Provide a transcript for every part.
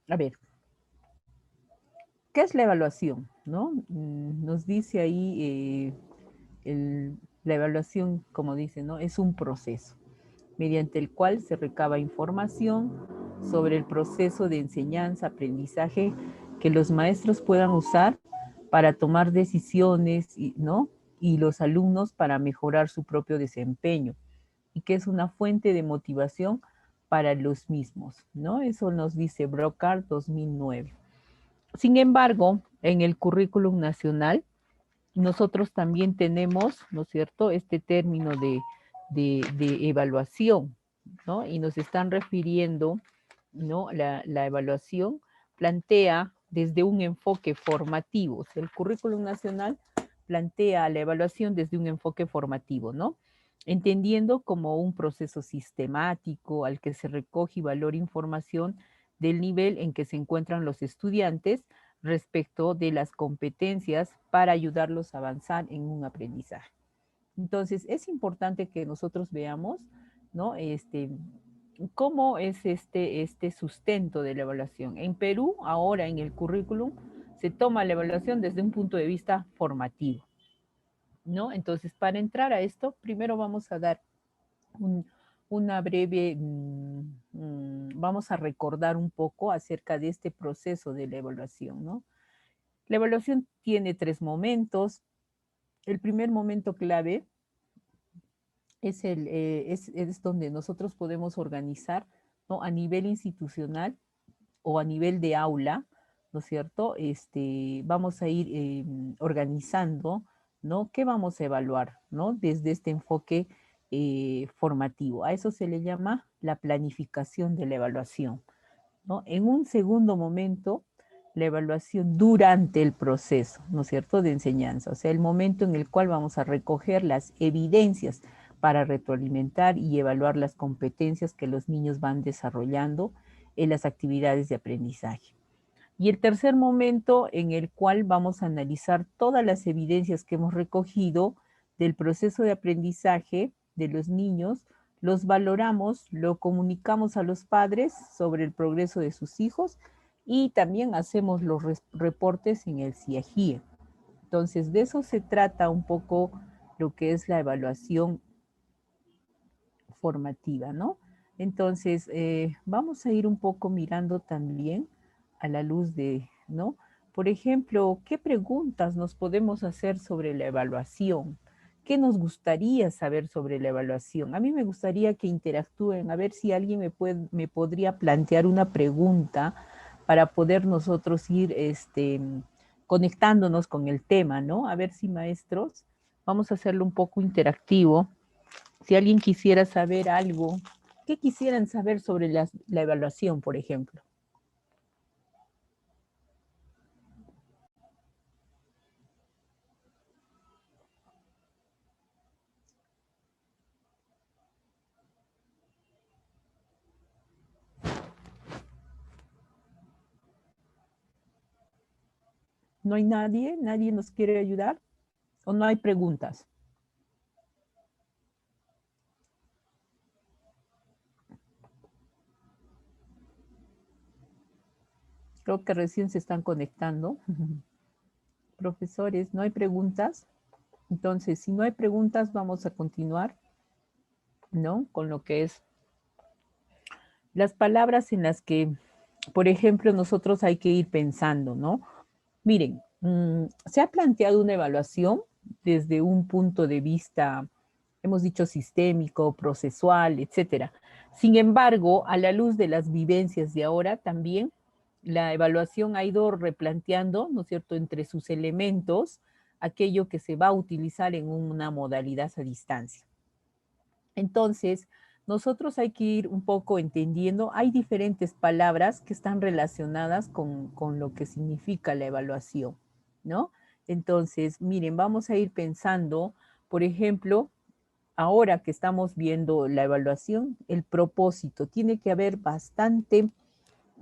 A ver, ¿qué es la evaluación? ¿No? Nos dice ahí la evaluación, como dice, ¿no? Es un proceso mediante el cual se recaba información sobre el proceso de enseñanza, aprendizaje que los maestros puedan usar para tomar decisiones, ¿no? Y los alumnos para mejorar su propio desempeño, y que es una fuente de motivación para los mismos, ¿no? Eso nos dice Brocard 2009. Sin embargo, en el currículum nacional, nosotros también tenemos, ¿no es cierto?, este término de evaluación, ¿no? Y nos están refiriendo, ¿no? La evaluación plantea desde un enfoque formativo, o sea, el currículum nacional plantea la evaluación desde un enfoque formativo, ¿no? Entendiendo como un proceso sistemático al que se recoge y valora información del nivel en que se encuentran los estudiantes respecto de las competencias para ayudarlos a avanzar en un aprendizaje. Entonces, es importante que nosotros veamos, ¿no? Cómo es este sustento de la evaluación. En Perú, ahora en el currículum, se toma la evaluación desde un punto de vista formativo, ¿no? Entonces, para entrar a esto, primero vamos a dar un, una breve, vamos a recordar un poco acerca de este proceso de la evaluación, ¿no? La evaluación tiene tres momentos. El primer momento clave es donde nosotros podemos organizar, ¿no? A nivel institucional o a nivel de aula, ¿no es cierto? Vamos a ir organizando, ¿no? ¿Qué vamos a evaluar, ¿no? Desde este enfoque formativo. A eso se le llama la planificación de la evaluación, ¿no? En un segundo momento, la evaluación durante el proceso, ¿no es cierto?, de enseñanza, o sea, el momento en el cual vamos a recoger las evidencias para retroalimentar y evaluar las competencias que los niños van desarrollando en las actividades de aprendizaje. Y el tercer momento en el cual vamos a analizar todas las evidencias que hemos recogido del proceso de aprendizaje de los niños, los valoramos, lo comunicamos a los padres sobre el progreso de sus hijos y también hacemos los reportes en el CIAGIE. Entonces, de eso se trata un poco lo que es la evaluación formativa, ¿no? Entonces, vamos a ir un poco mirando también a la luz de, ¿no? Por ejemplo, ¿qué preguntas nos podemos hacer sobre la evaluación? ¿Qué nos gustaría saber sobre la evaluación? A mí me gustaría que interactúen, a ver si alguien me podría plantear una pregunta para poder nosotros ir conectándonos con el tema, ¿no? A ver si maestros, vamos a hacerlo un poco interactivo. Si alguien quisiera saber algo, ¿qué quisieran saber sobre la evaluación, por ejemplo? ¿No hay nadie? ¿Nadie nos quiere ayudar? ¿O no hay preguntas? Creo que recién se están conectando. Profesores, ¿no hay preguntas? Entonces, si no hay preguntas, vamos a continuar, ¿no? Con lo que es las palabras en las que, por ejemplo, nosotros hay que ir pensando, ¿no? Miren, se ha planteado una evaluación desde un punto de vista, hemos dicho sistémico, procesual, etcétera. Sin embargo, a la luz de las vivencias de ahora también, la evaluación ha ido replanteando, ¿no es cierto?, entre sus elementos, aquello que se va a utilizar en una modalidad a distancia. Entonces, nosotros hay que ir un poco entendiendo, hay diferentes palabras que están relacionadas con lo que significa la evaluación, ¿no? Entonces, miren, vamos a ir pensando, por ejemplo, ahora que estamos viendo la evaluación, el propósito, tiene que haber bastante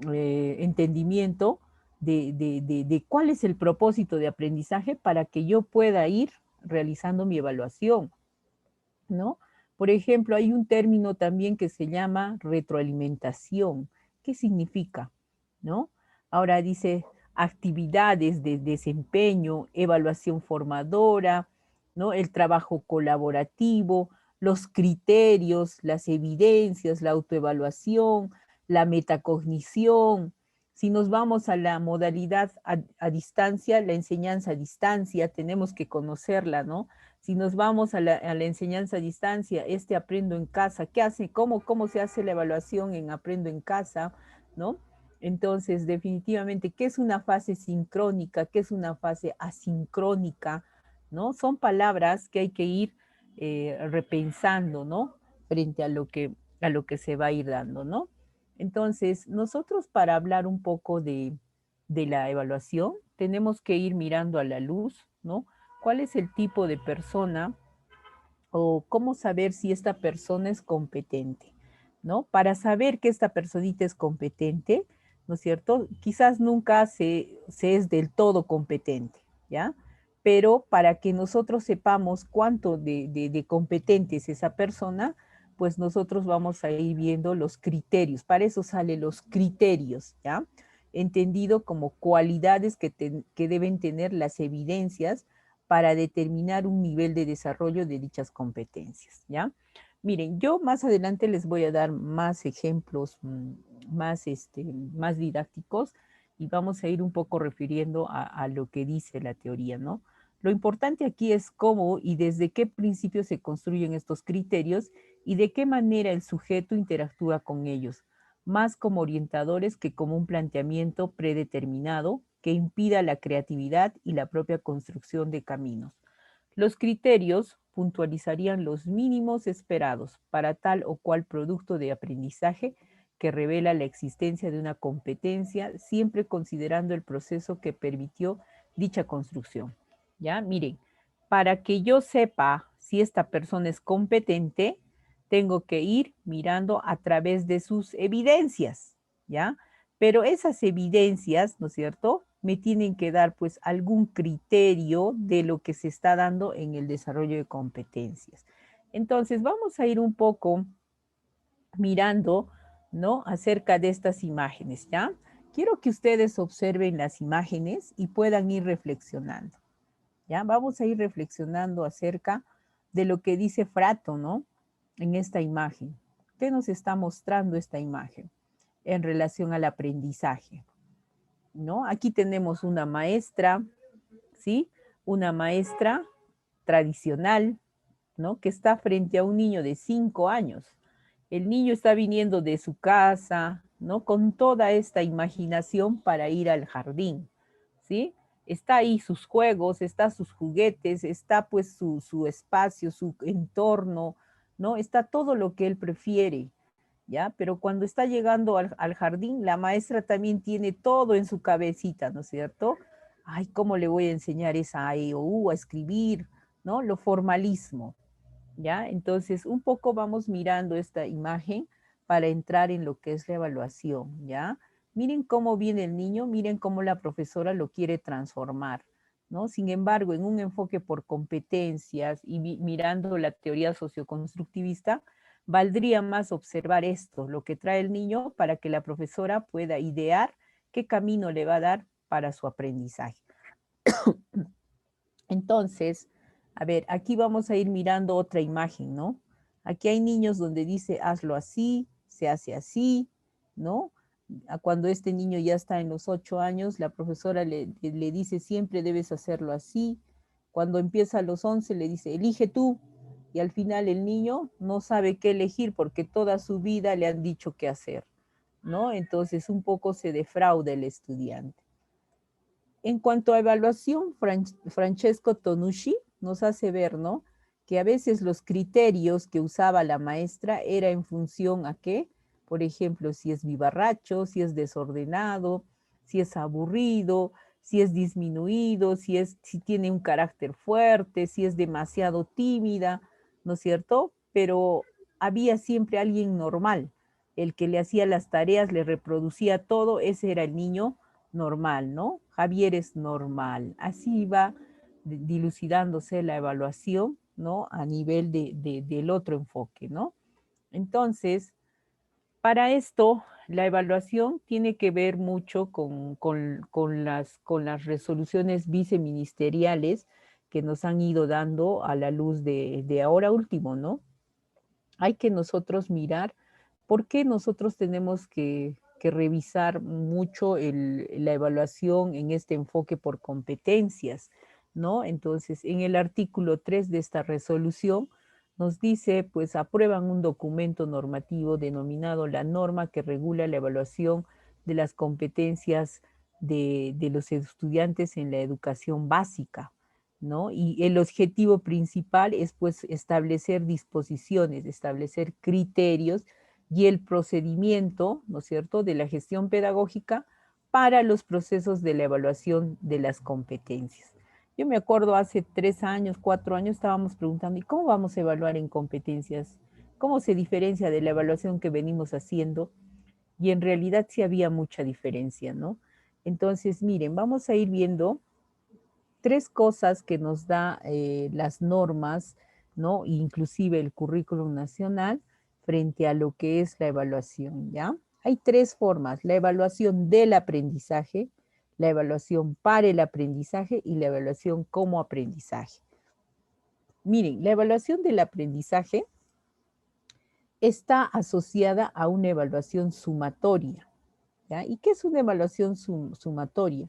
entendimiento de cuál es el propósito de aprendizaje para que yo pueda ir realizando mi evaluación, ¿no? Por ejemplo, hay un término también que se llama retroalimentación. ¿Qué significa? ¿No? Ahora dice actividades de desempeño, evaluación formadora, ¿no? El trabajo colaborativo, los criterios, las evidencias, la autoevaluación, la metacognición. Si nos vamos a la modalidad a distancia, la enseñanza a distancia, tenemos que conocerla, ¿no? Si nos vamos a la enseñanza a distancia, aprendo en casa, ¿qué hace? ¿Cómo se hace la evaluación en aprendo en casa? ¿No? Entonces, definitivamente, ¿qué es una fase sincrónica? ¿Qué es una fase asincrónica? ¿No? Son palabras que hay que ir repensando, ¿no? Frente a lo que se va a ir dando, ¿no? Entonces, nosotros para hablar un poco de la evaluación, tenemos que ir mirando a la luz, ¿no? ¿Cuál es el tipo de persona o cómo saber si esta persona es competente? ¿No? Para saber que esta personita es competente, ¿no es cierto? Quizás nunca se es del todo competente, ¿ya? Pero para que nosotros sepamos cuánto de competente es esa persona, pues nosotros vamos a ir viendo los criterios. Para eso salen los criterios, ¿ya? Entendido como cualidades que deben tener las evidencias para determinar un nivel de desarrollo de dichas competencias, ¿ya? Miren, yo más adelante les voy a dar más ejemplos, más didácticos y vamos a ir un poco refiriendo a lo que dice la teoría, ¿no? Lo importante aquí es cómo y desde qué principio se construyen estos criterios y de qué manera el sujeto interactúa con ellos, más como orientadores que como un planteamiento predeterminado que impida la creatividad y la propia construcción de caminos. Los criterios puntualizarían los mínimos esperados para tal o cual producto de aprendizaje que revela la existencia de una competencia, siempre considerando el proceso que permitió dicha construcción. ¿Ya? Miren, para que yo sepa si esta persona es competente, tengo que ir mirando a través de sus evidencias, ¿ya? Pero esas evidencias, ¿no es cierto?, me tienen que dar pues algún criterio de lo que se está dando en el desarrollo de competencias. Entonces, vamos a ir un poco mirando, ¿no?, acerca de estas imágenes, ¿ya? Quiero que ustedes observen las imágenes y puedan ir reflexionando, ¿ya? Vamos a ir reflexionando acerca de lo que dice Frato, ¿no?, en esta imagen. ¿Qué nos está mostrando esta imagen en relación al aprendizaje? ¿No? Aquí tenemos una maestra, ¿sí? Una maestra tradicional, ¿no? Que está frente a un niño de 5 años. El niño está viniendo de su casa, ¿no? Con toda esta imaginación para ir al jardín, ¿sí? Está ahí sus juegos, está sus juguetes, está pues su espacio, su entorno, ¿no? Está todo lo que él prefiere, ¿ya? Pero cuando está llegando al jardín, la maestra también tiene todo en su cabecita, ¿no es cierto? Ay, ¿cómo le voy a enseñar esa A, E, o U a escribir, ¿no? Lo formalismo, ¿ya? Entonces, un poco vamos mirando esta imagen para entrar en lo que es la evaluación, ¿ya? Miren cómo viene el niño, miren cómo la profesora lo quiere transformar, ¿no? Sin embargo, en un enfoque por competencias y mirando la teoría socioconstructivista, valdría más observar esto, lo que trae el niño, para que la profesora pueda idear qué camino le va a dar para su aprendizaje. Entonces, a ver, aquí vamos a ir mirando otra imagen, ¿no? Aquí hay niños donde dice, hazlo así, se hace así, ¿no? Cuando este niño ya está en los 8 años, la profesora le dice, siempre debes hacerlo así. Cuando empieza a los 11, le dice, elige tú. Y al final el niño no sabe qué elegir porque toda su vida le han dicho qué hacer, ¿no? Entonces un poco se defrauda el estudiante. En cuanto a evaluación, Francesco Tonucci nos hace ver, ¿no?, que a veces los criterios que usaba la maestra era en función a qué, por ejemplo, si es vivarracho, si es desordenado, si es aburrido, si es disminuido, si tiene un carácter fuerte, si es demasiado tímida, ¿no es cierto? Pero había siempre alguien normal, el que le hacía las tareas, le reproducía todo, ese era el niño normal, ¿no? Javier es normal. Así va dilucidándose la evaluación ¿no? A nivel del otro enfoque, ¿no? Entonces, para esto, la evaluación tiene que ver mucho con las resoluciones viceministeriales que nos han ido dando a la luz de ahora último, ¿no? Hay que nosotros mirar por qué nosotros tenemos que revisar mucho la evaluación en este enfoque por competencias, ¿no? Entonces, en el artículo 3 de esta resolución nos dice, pues aprueban un documento normativo denominado la norma que regula la evaluación de las competencias de los estudiantes en la educación básica, ¿no? Y el objetivo principal es pues establecer disposiciones, establecer criterios y el procedimiento, ¿no es cierto?, de la gestión pedagógica para los procesos de la evaluación de las competencias. Yo me acuerdo hace 3 años, 4 años, estábamos preguntando, ¿y cómo vamos a evaluar en competencias? ¿Cómo se diferencia de la evaluación que venimos haciendo? Y en realidad sí había mucha diferencia, ¿no? Entonces, miren, vamos a ir viendo 3 cosas que nos da las normas, ¿no? Inclusive el currículum nacional frente a lo que es la evaluación, ¿ya? Hay 3 formas, la evaluación del aprendizaje, la evaluación para el aprendizaje y la evaluación como aprendizaje. Miren, la evaluación del aprendizaje está asociada a una evaluación sumatoria, ¿ya? ¿Y qué es una evaluación sumatoria?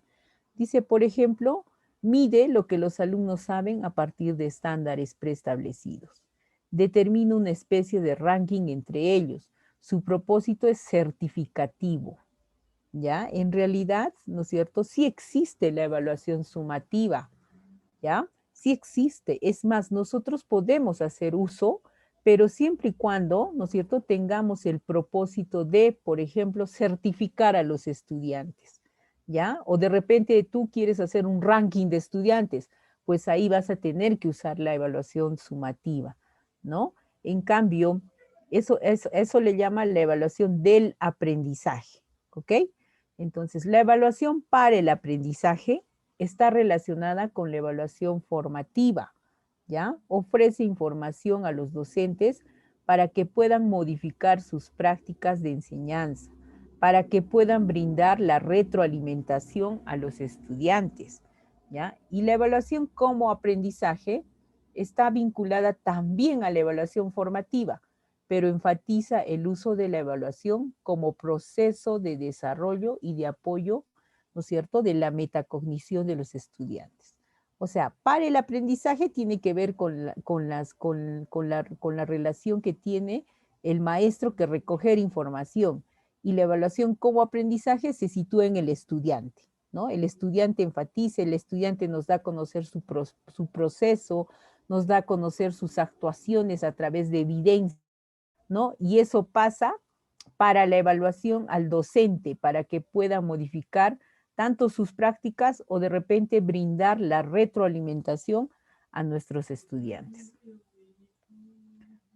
Dice, por ejemplo, mide lo que los alumnos saben a partir de estándares preestablecidos. Determina una especie de ranking entre ellos. Su propósito es certificativo, ¿ya? En realidad, ¿no es cierto? Sí existe la evaluación sumativa, ¿ya? Sí existe. Es más, nosotros podemos hacer uso, pero siempre y cuando, ¿no es cierto?, tengamos el propósito de, por ejemplo, certificar a los estudiantes, ¿ya? O de repente tú quieres hacer un ranking de estudiantes, pues ahí vas a tener que usar la evaluación sumativa, ¿no? En cambio, eso le llama la evaluación del aprendizaje, ¿ok? Entonces, la evaluación para el aprendizaje está relacionada con la evaluación formativa, ¿ya? Ofrece información a los docentes para que puedan modificar sus prácticas de enseñanza, para que puedan brindar la retroalimentación a los estudiantes, ¿ya? Y la evaluación como aprendizaje está vinculada también a la evaluación formativa, pero enfatiza el uso de la evaluación como proceso de desarrollo y de apoyo, ¿no es cierto?, de la metacognición de los estudiantes. O sea, para el aprendizaje tiene que ver con la relación que tiene el maestro que recoger información, y la evaluación como aprendizaje se sitúa en el estudiante, ¿no? El estudiante enfatiza, el estudiante nos da a conocer su proceso, nos da a conocer sus actuaciones a través de evidencia, ¿no? Y eso pasa para la evaluación al docente, para que pueda modificar tanto sus prácticas o de repente brindar la retroalimentación a nuestros estudiantes.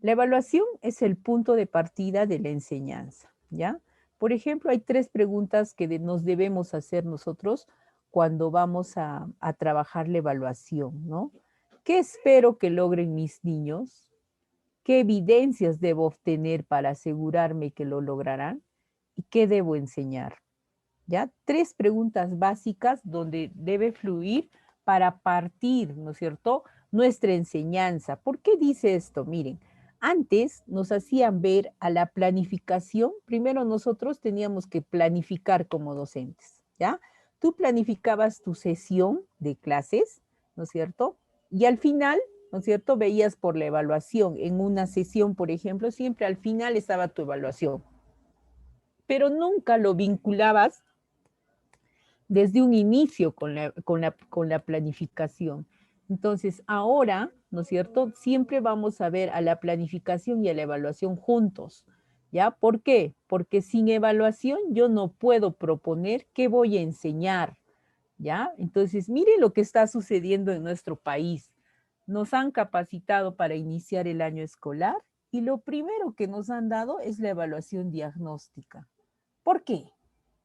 La evaluación es el punto de partida de la enseñanza, ¿ya? Por ejemplo, hay 3 preguntas que nos debemos hacer nosotros cuando vamos a trabajar la evaluación, ¿no? ¿Qué espero que logren mis niños? ¿Qué evidencias debo obtener para asegurarme que lo lograrán? ¿Y qué debo enseñar? ¿Ya? 3 preguntas básicas donde debe fluir para partir, ¿no es cierto?, nuestra enseñanza. ¿Por qué dice esto? Miren, antes nos hacían ver a la planificación, primero nosotros teníamos que planificar como docentes, ¿ya? Tú planificabas tu sesión de clases, ¿no es cierto? Y al final, ¿no es cierto?, veías por la evaluación. En una sesión, por ejemplo, siempre al final estaba tu evaluación, pero nunca lo vinculabas desde un inicio con la planificación. Entonces, ahora, ¿no es cierto? Siempre vamos a ver a la planificación y a la evaluación juntos, ¿ya? ¿Por qué? Porque sin evaluación yo no puedo proponer qué voy a enseñar, ¿ya? Entonces, mire lo que está sucediendo en nuestro país. Nos han capacitado para iniciar el año escolar y lo primero que nos han dado es la evaluación diagnóstica. ¿Por qué?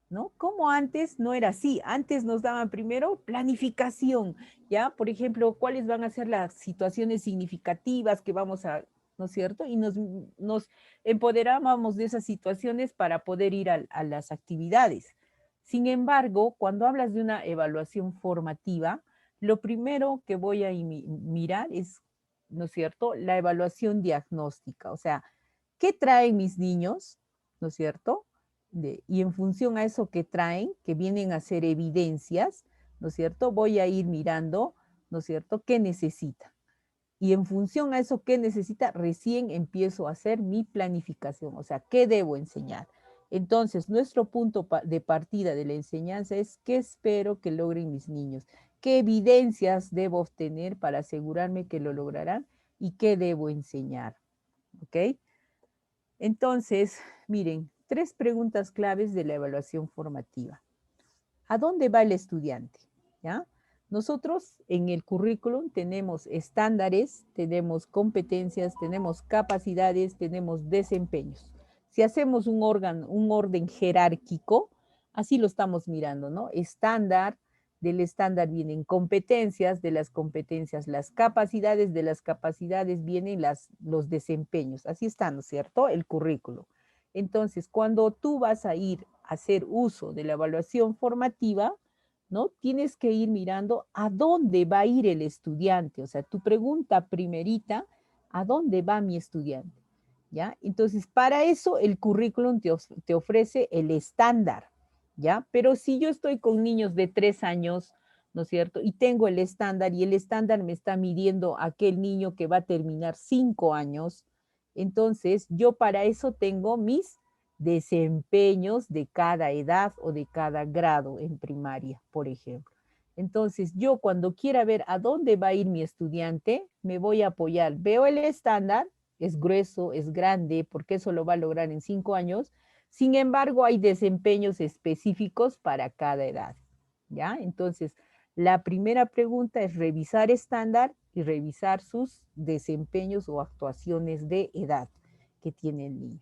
¿no? Como antes no era así. Antes nos daban primero planificación, ¿ya? Por ejemplo, cuáles van a ser las situaciones significativas que vamos a, ¿no es cierto? Y nos empoderábamos de esas situaciones para poder ir a las actividades. Sin embargo, cuando hablas de una evaluación formativa, lo primero que voy a mirar es, ¿no es cierto?, la evaluación diagnóstica, o sea, ¿qué traen mis niños? ¿No es cierto? Y en función a eso que traen, que vienen a ser evidencias, ¿no es cierto? Voy a ir mirando, ¿no es cierto?, qué necesita. Y en función a eso que necesita, recién empiezo a hacer mi planificación, o sea, ¿qué debo enseñar? Entonces, nuestro punto de partida de la enseñanza es qué espero que logren mis niños, qué evidencias debo obtener para asegurarme que lo lograrán y qué debo enseñar, ¿ok? Entonces, miren, 3 preguntas claves de la evaluación formativa. ¿A dónde va el estudiante? ¿Ya? Nosotros en el currículum tenemos estándares, tenemos competencias, tenemos capacidades, tenemos desempeños. Si hacemos un orden jerárquico, así lo estamos mirando, ¿no? Estándar, del estándar vienen competencias, de las competencias las capacidades, de las capacidades vienen los desempeños. Así está, ¿no es cierto? El currículum. Entonces, cuando tú vas a ir a hacer uso de la evaluación formativa, ¿no? Tienes que ir mirando a dónde va a ir el estudiante. O sea, tu pregunta primerita, ¿a dónde va mi estudiante? ¿Ya? Entonces, para eso el currículum te ofrece el estándar, ¿ya? Pero si yo estoy con niños de 3 años, ¿no es cierto? Y tengo el estándar y el estándar me está midiendo aquel niño que va a terminar 5 años, entonces yo para eso tengo mis desempeños de cada edad o de cada grado en primaria, por ejemplo. Entonces, yo cuando quiera ver a dónde va a ir mi estudiante, me voy a apoyar. Veo el estándar, es grueso, es grande, porque eso lo va a lograr en 5 años. Sin embargo, hay desempeños específicos para cada edad. ¿Ya? Entonces, la primera pregunta es revisar estándar y revisar sus desempeños o actuaciones de edad que tiene el niño.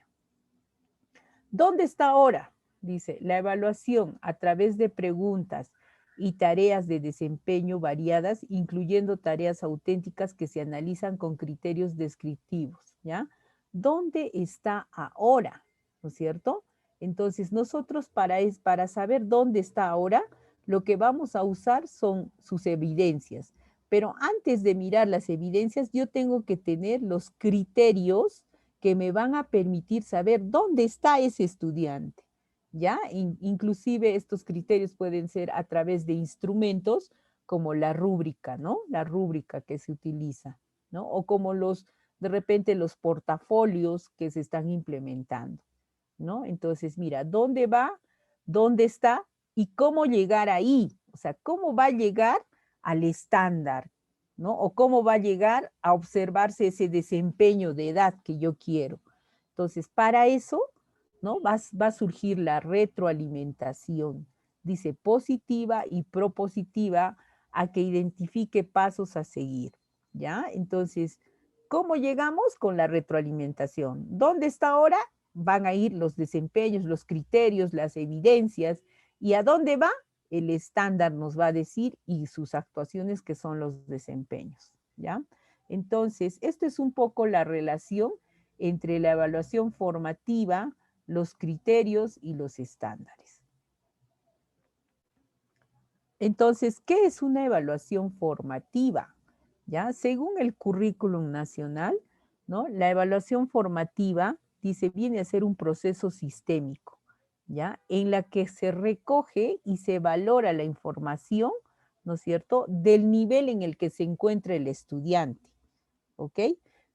¿Dónde está ahora? Dice, la evaluación a través de preguntas y tareas de desempeño variadas, incluyendo tareas auténticas que se analizan con criterios descriptivos, ¿ya? ¿Dónde está ahora? ¿No es cierto? Entonces, nosotros para saber dónde está ahora, lo que vamos a usar son sus evidencias. Pero antes de mirar las evidencias, yo tengo que tener los criterios que me van a permitir saber dónde está ese estudiante. ¿Ya? Inclusive estos criterios pueden ser a través de instrumentos como la rúbrica, ¿no? La rúbrica que se utiliza, ¿no? O como de repente los portafolios que se están implementando, ¿no? Entonces, mira, ¿dónde va? ¿Dónde está? ¿Y cómo llegar ahí? O sea, ¿cómo va a llegar al estándar? ¿No? O cómo va a llegar a observarse ese desempeño de edad que yo quiero. Entonces, para eso, ¿no? Va a surgir la retroalimentación. Dice positiva y propositiva a que identifique pasos a seguir. ¿Ya? Entonces, ¿cómo llegamos con la retroalimentación? ¿Dónde está ahora? Van a ir los desempeños, los criterios, las evidencias. ¿Y a dónde va? El estándar nos va a decir y sus actuaciones que son los desempeños, ¿ya? Entonces, esto es un poco la relación entre la evaluación formativa, los criterios y los estándares. Entonces, ¿qué es una evaluación formativa? ¿Ya? Según el currículum nacional, ¿no? La evaluación formativa, dice, viene a ser un proceso sistémico, ¿ya? En la que se recoge y se valora la información, ¿no es cierto?, del nivel en el que se encuentra el estudiante, ¿ok?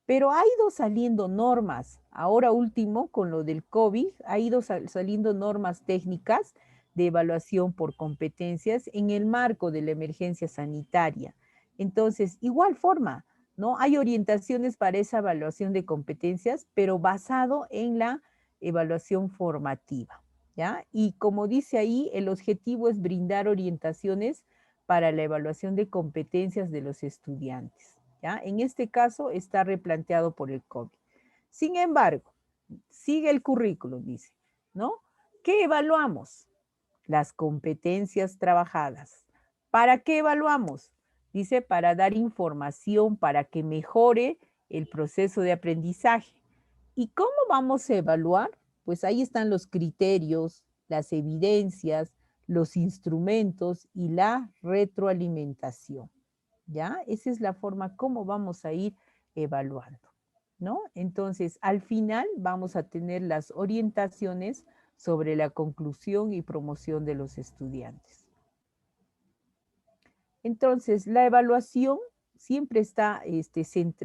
Pero ha ido saliendo normas, ahora último con lo del COVID, ha ido saliendo normas técnicas de evaluación por competencias en el marco de la emergencia sanitaria. Entonces, igual forma, ¿no? Hay orientaciones para esa evaluación de competencias, pero basado en la evaluación formativa, ¿ya? Y como dice ahí, el objetivo es brindar orientaciones para la evaluación de competencias de los estudiantes, ¿ya? En este caso está replanteado por el COVID. Sin embargo, sigue el currículum, dice, ¿no? ¿Qué evaluamos? las competencias trabajadas. ¿Para qué evaluamos? Dice, para dar información, para que mejore el proceso de aprendizaje. ¿Y cómo vamos a evaluar? Pues ahí están los criterios, las evidencias, los instrumentos y la retroalimentación. ¿Ya? Esa es la forma como vamos a ir evaluando, ¿no? Entonces, al final vamos a tener las orientaciones sobre la conclusión y promoción de los estudiantes. Entonces, la evaluación siempre está,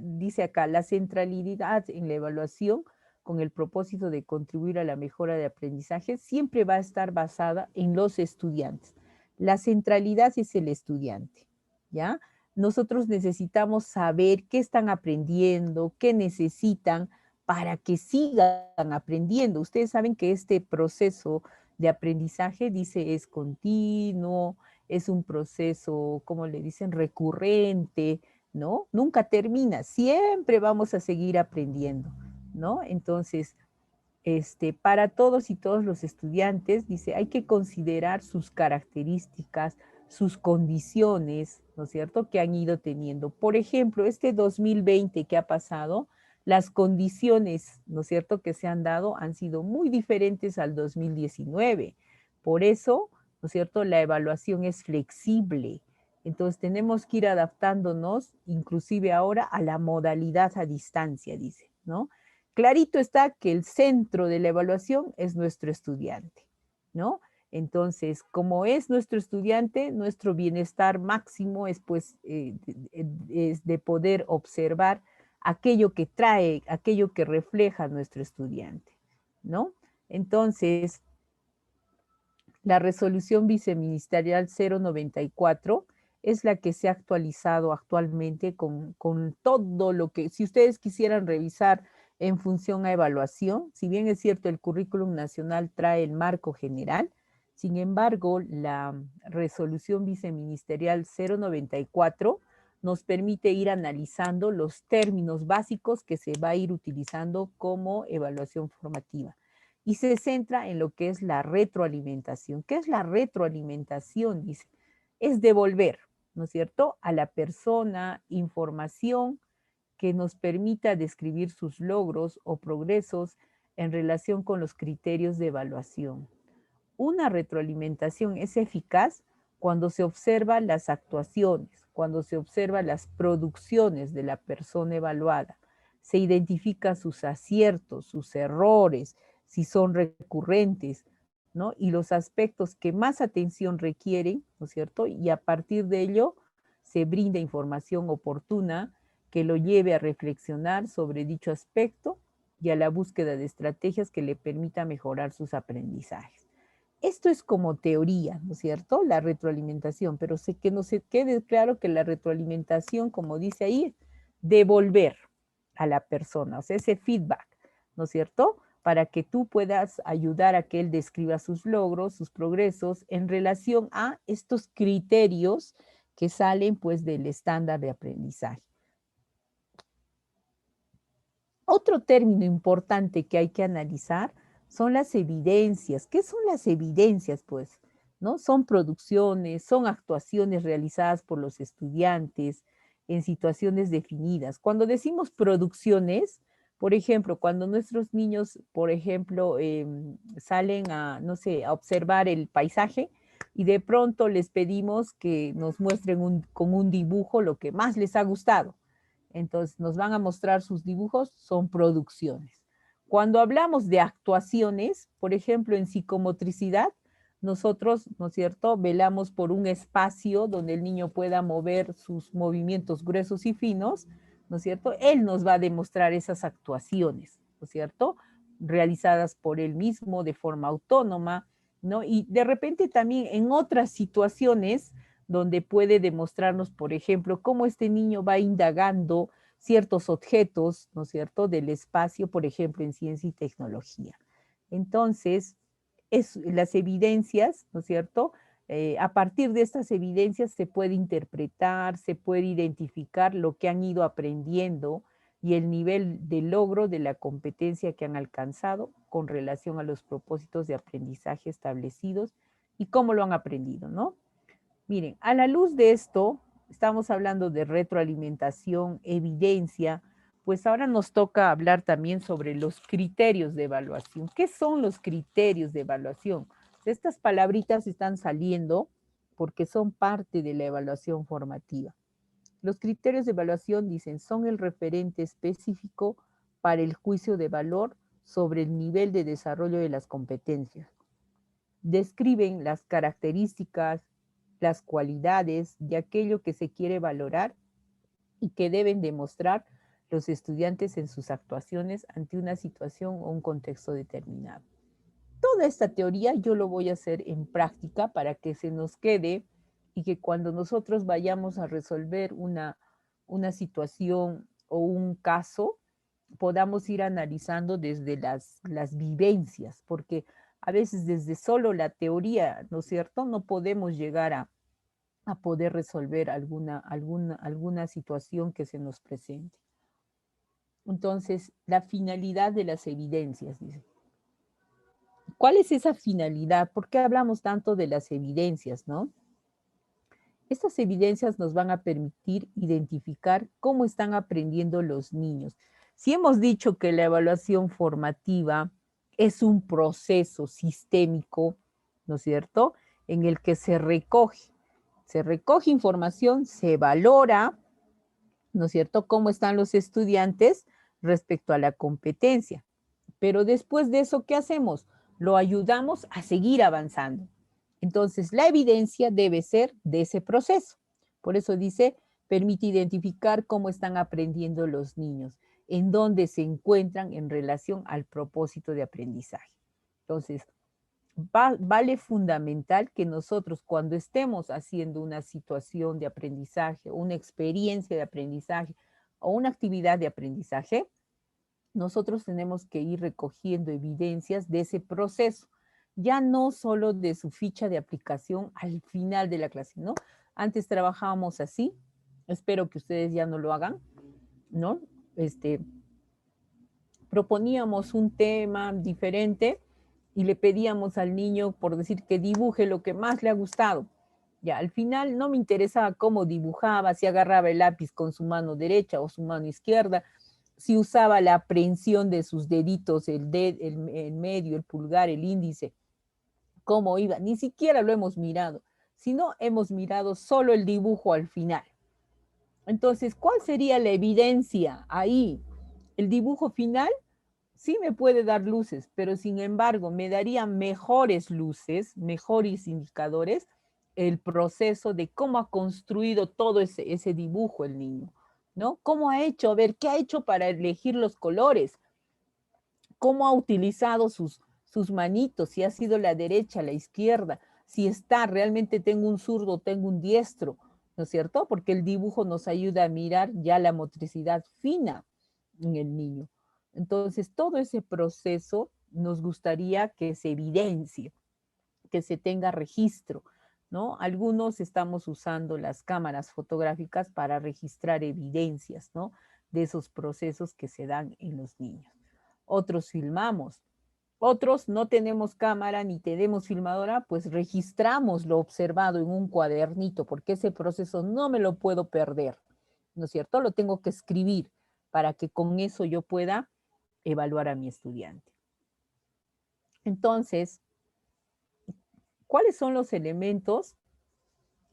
dice acá, la centralidad en la evaluación con el propósito de contribuir a la mejora de aprendizaje siempre va a estar basada en los estudiantes. La centralidad es el estudiante, ¿ya? Nosotros necesitamos saber qué están aprendiendo, qué necesitan para que sigan aprendiendo. Ustedes saben que este proceso de aprendizaje, dice, es continuo, es un proceso, como le dicen, recurrente, ¿no? Nunca termina, siempre vamos a seguir aprendiendo, ¿no? Entonces, para todos y todos los estudiantes, dice, hay que considerar sus características, sus condiciones, ¿no es cierto?, que han ido teniendo. Por ejemplo, este 2020 que ha pasado, las condiciones, ¿no es cierto?, que se han dado han sido muy diferentes al 2019. Por eso, ¿no es cierto?, la evaluación es flexible. Entonces tenemos que ir adaptándonos, inclusive ahora, a la modalidad a distancia, dice, ¿no? Clarito está que el centro de la evaluación es nuestro estudiante, ¿no? Entonces, como es nuestro estudiante, nuestro bienestar máximo es, pues, es de poder observar aquello que trae, aquello que refleja nuestro estudiante, ¿no? Entonces, la resolución viceministerial 094 es la que se ha actualizado actualmente con todo lo que, si ustedes quisieran revisar en función a evaluación, si bien es cierto el currículum nacional trae el marco general, sin embargo, la resolución viceministerial 094 nos permite ir analizando los términos básicos que se va a ir utilizando como evaluación formativa y se centra en lo que es la retroalimentación. ¿Qué es la retroalimentación? Dice, es devolver, ¿no es cierto?, a la persona información que nos permita describir sus logros o progresos en relación con los criterios de evaluación. Una retroalimentación es eficaz cuando se observan las actuaciones, cuando se observan las producciones de la persona evaluada, se identifican sus aciertos, sus errores, si son recurrentes, ¿no? Y los aspectos que más atención requieren, ¿no es cierto? Y a partir de ello se brinda información oportuna que lo lleve a reflexionar sobre dicho aspecto y a la búsqueda de estrategias que le permita mejorar sus aprendizajes. Esto es como teoría, ¿no es cierto? La retroalimentación, pero sé que no se quede claro que la retroalimentación, como dice ahí, devolver a la persona, o sea, ese feedback, ¿no es cierto? Para que tú puedas ayudar a que él describa sus logros, sus progresos en relación a estos criterios que salen pues del estándar de aprendizaje. Otro término importante que hay que analizar son las evidencias. ¿Qué son las evidencias? Pues, ¿no? Son producciones, son actuaciones realizadas por los estudiantes en situaciones definidas. Cuando decimos producciones, por ejemplo, cuando nuestros niños, por ejemplo, salen a, no sé, a observar el paisaje y de pronto les pedimos que nos muestren con un dibujo lo que más les ha gustado. Entonces, nos van a mostrar sus dibujos, son producciones. Cuando hablamos de actuaciones, por ejemplo, en psicomotricidad, nosotros, ¿no es cierto?, velamos por un espacio donde el niño pueda mover sus movimientos gruesos y finos, ¿no es cierto? Él nos va a demostrar esas actuaciones, ¿no es cierto?, realizadas por él mismo de forma autónoma, ¿no? Y de repente también en otras situaciones donde puede demostrarnos, por ejemplo, cómo este niño va indagando ciertos objetos, ¿no es cierto?, del espacio, por ejemplo, en ciencia y tecnología. Entonces, las evidencias, ¿no es cierto? A partir de estas evidencias se puede interpretar, se puede identificar lo que han ido aprendiendo y el nivel de logro de la competencia que han alcanzado con relación a los propósitos de aprendizaje establecidos y cómo lo han aprendido, ¿no? Miren, a la luz de esto, estamos hablando de retroalimentación, evidencia, pues ahora nos toca hablar también sobre los criterios de evaluación. ¿Qué son los criterios de evaluación? Estas palabritas están saliendo porque son parte de la evaluación formativa. Los criterios de evaluación, dicen, son el referente específico para el juicio de valor sobre el nivel de desarrollo de las competencias. Describen las características, las cualidades de aquello que se quiere valorar y que deben demostrar los estudiantes en sus actuaciones ante una situación o un contexto determinado. Toda esta teoría yo lo voy a hacer en práctica para que se nos quede y que cuando nosotros vayamos a resolver una situación o un caso, podamos ir analizando desde las vivencias, porque a veces desde solo la teoría, ¿no es cierto?, no podemos llegar a poder resolver alguna situación que se nos presente. Entonces, la finalidad de las evidencias, dice. ¿Cuál es esa finalidad? ¿Por qué hablamos tanto de las evidencias, no? Estas evidencias nos van a permitir identificar cómo están aprendiendo los niños. Si hemos dicho que la evaluación formativa es un proceso sistémico, ¿no es cierto?, en el que se recoge información, se valora, ¿no es cierto?, cómo están los estudiantes respecto a la competencia. Pero después de eso, ¿qué hacemos? Lo ayudamos a seguir avanzando. Entonces, la evidencia debe ser de ese proceso. Por eso dice, permite identificar cómo están aprendiendo los niños, en dónde se encuentran en relación al propósito de aprendizaje. Entonces, vale fundamental que nosotros cuando estemos haciendo una situación de aprendizaje, una experiencia de aprendizaje o una actividad de aprendizaje, nosotros tenemos que ir recogiendo evidencias de ese proceso, ya no solo de su ficha de aplicación al final de la clase, ¿no? Antes trabajábamos así, espero que ustedes ya no lo hagan, ¿no? Proponíamos un tema diferente y le pedíamos al niño, por decir, que dibuje lo que más le ha gustado. Ya, al final no me interesaba cómo dibujaba, si agarraba el lápiz con su mano derecha o su mano izquierda, si usaba la aprehensión de sus deditos, el medio, el pulgar, el índice, cómo iba, ni siquiera lo hemos mirado, sino hemos mirado solo el dibujo al final. Entonces, ¿cuál sería la evidencia ahí? El dibujo final sí me puede dar luces, pero sin embargo me daría mejores luces, mejores indicadores, el proceso de cómo ha construido todo ese dibujo el niño, ¿no? ¿Cómo ha hecho? A ver, ¿qué ha hecho para elegir los colores? ¿Cómo ha utilizado sus manitos? Si ha sido la derecha, la izquierda, si está, realmente tengo un zurdo, tengo un diestro, ¿no es cierto? Porque el dibujo nos ayuda a mirar ya la motricidad fina en el niño. Entonces, todo ese proceso nos gustaría que se evidencie, que se tenga registro, ¿no? Algunos estamos usando las cámaras fotográficas para registrar evidencias, ¿no?, de esos procesos que se dan en los niños. Otros filmamos, otros no tenemos cámara ni tenemos filmadora, pues registramos lo observado en un cuadernito, porque ese proceso no me lo puedo perder, ¿no es cierto? Lo tengo que escribir para que con eso yo pueda evaluar a mi estudiante. Entonces, ¿cuáles son los elementos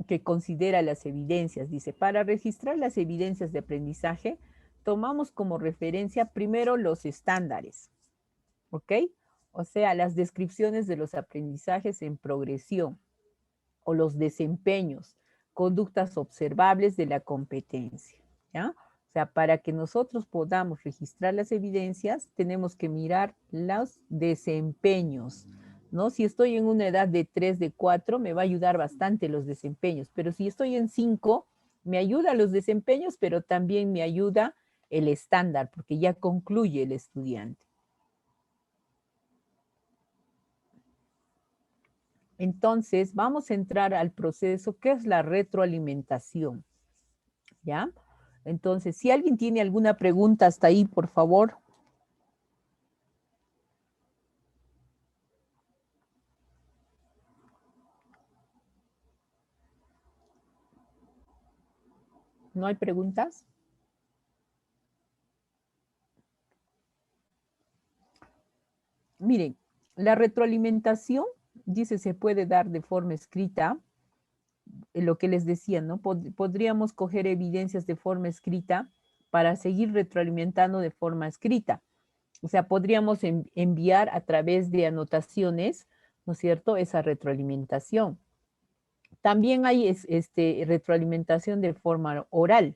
que considera las evidencias? Dice, para registrar las evidencias de aprendizaje, tomamos como referencia primero los estándares, ¿ok? O sea, las descripciones de los aprendizajes en progresión o los desempeños, conductas observables de la competencia, ¿ya? O sea, para que nosotros podamos registrar las evidencias, tenemos que mirar los desempeños, ¿no? Si estoy en una edad de 3, de 4, me va a ayudar bastante los desempeños, pero si estoy en 5, me ayuda los desempeños, pero también me ayuda el estándar, porque ya concluye el estudiante. Entonces, vamos a entrar al proceso que es la retroalimentación, ¿ya? Entonces, si alguien tiene alguna pregunta hasta ahí, por favor. ¿No hay preguntas? Miren, la retroalimentación, dice, se puede dar de forma escrita, lo que les decía, ¿no? Podríamos coger evidencias de forma escrita para seguir retroalimentando de forma escrita. O sea, podríamos enviar a través de anotaciones, ¿no es cierto?, esa retroalimentación. También hay retroalimentación de forma oral,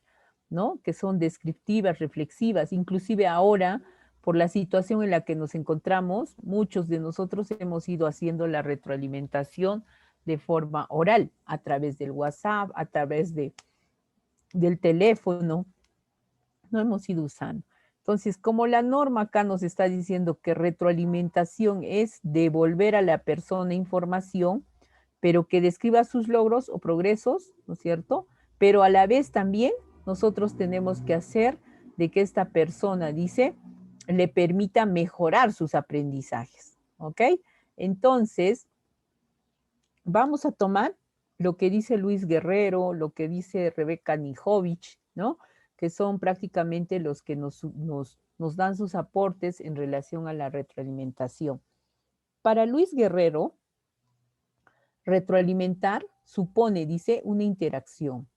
¿no? Que son descriptivas, reflexivas. Inclusive ahora, por la situación en la que nos encontramos, muchos de nosotros hemos ido haciendo la retroalimentación de forma oral, a través del WhatsApp, a través del teléfono, no hemos ido usando. Entonces, como la norma acá nos está diciendo que retroalimentación es devolver a la persona información, pero que describa sus logros o progresos, ¿no es cierto? Pero a la vez también nosotros tenemos que hacer de que esta persona, dice, le permita mejorar sus aprendizajes, ¿ok? Entonces, vamos a tomar lo que dice Luis Guerrero, lo que dice Rebeca Nijovich, ¿no? Que son prácticamente los que nos dan sus aportes en relación a la retroalimentación. Para Luis Guerrero, retroalimentar supone, dice, una interacción,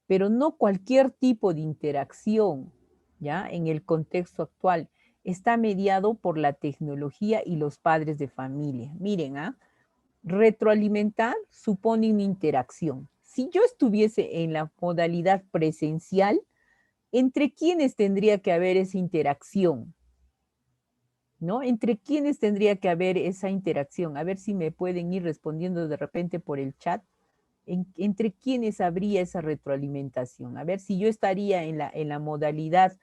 pero no cualquier tipo de interacción, ¿ya? En el contexto actual está mediado por la tecnología y los padres de familia. Miren, ¿ah? Retroalimentar supone una interacción. Si yo estuviese en la modalidad presencial, ¿entre quiénes tendría que haber esa interacción? ¿No? ¿Entre quiénes tendría que haber esa interacción? A ver si me pueden ir respondiendo de repente por el chat. ¿Entre quiénes habría esa retroalimentación? A ver si yo estaría en la modalidad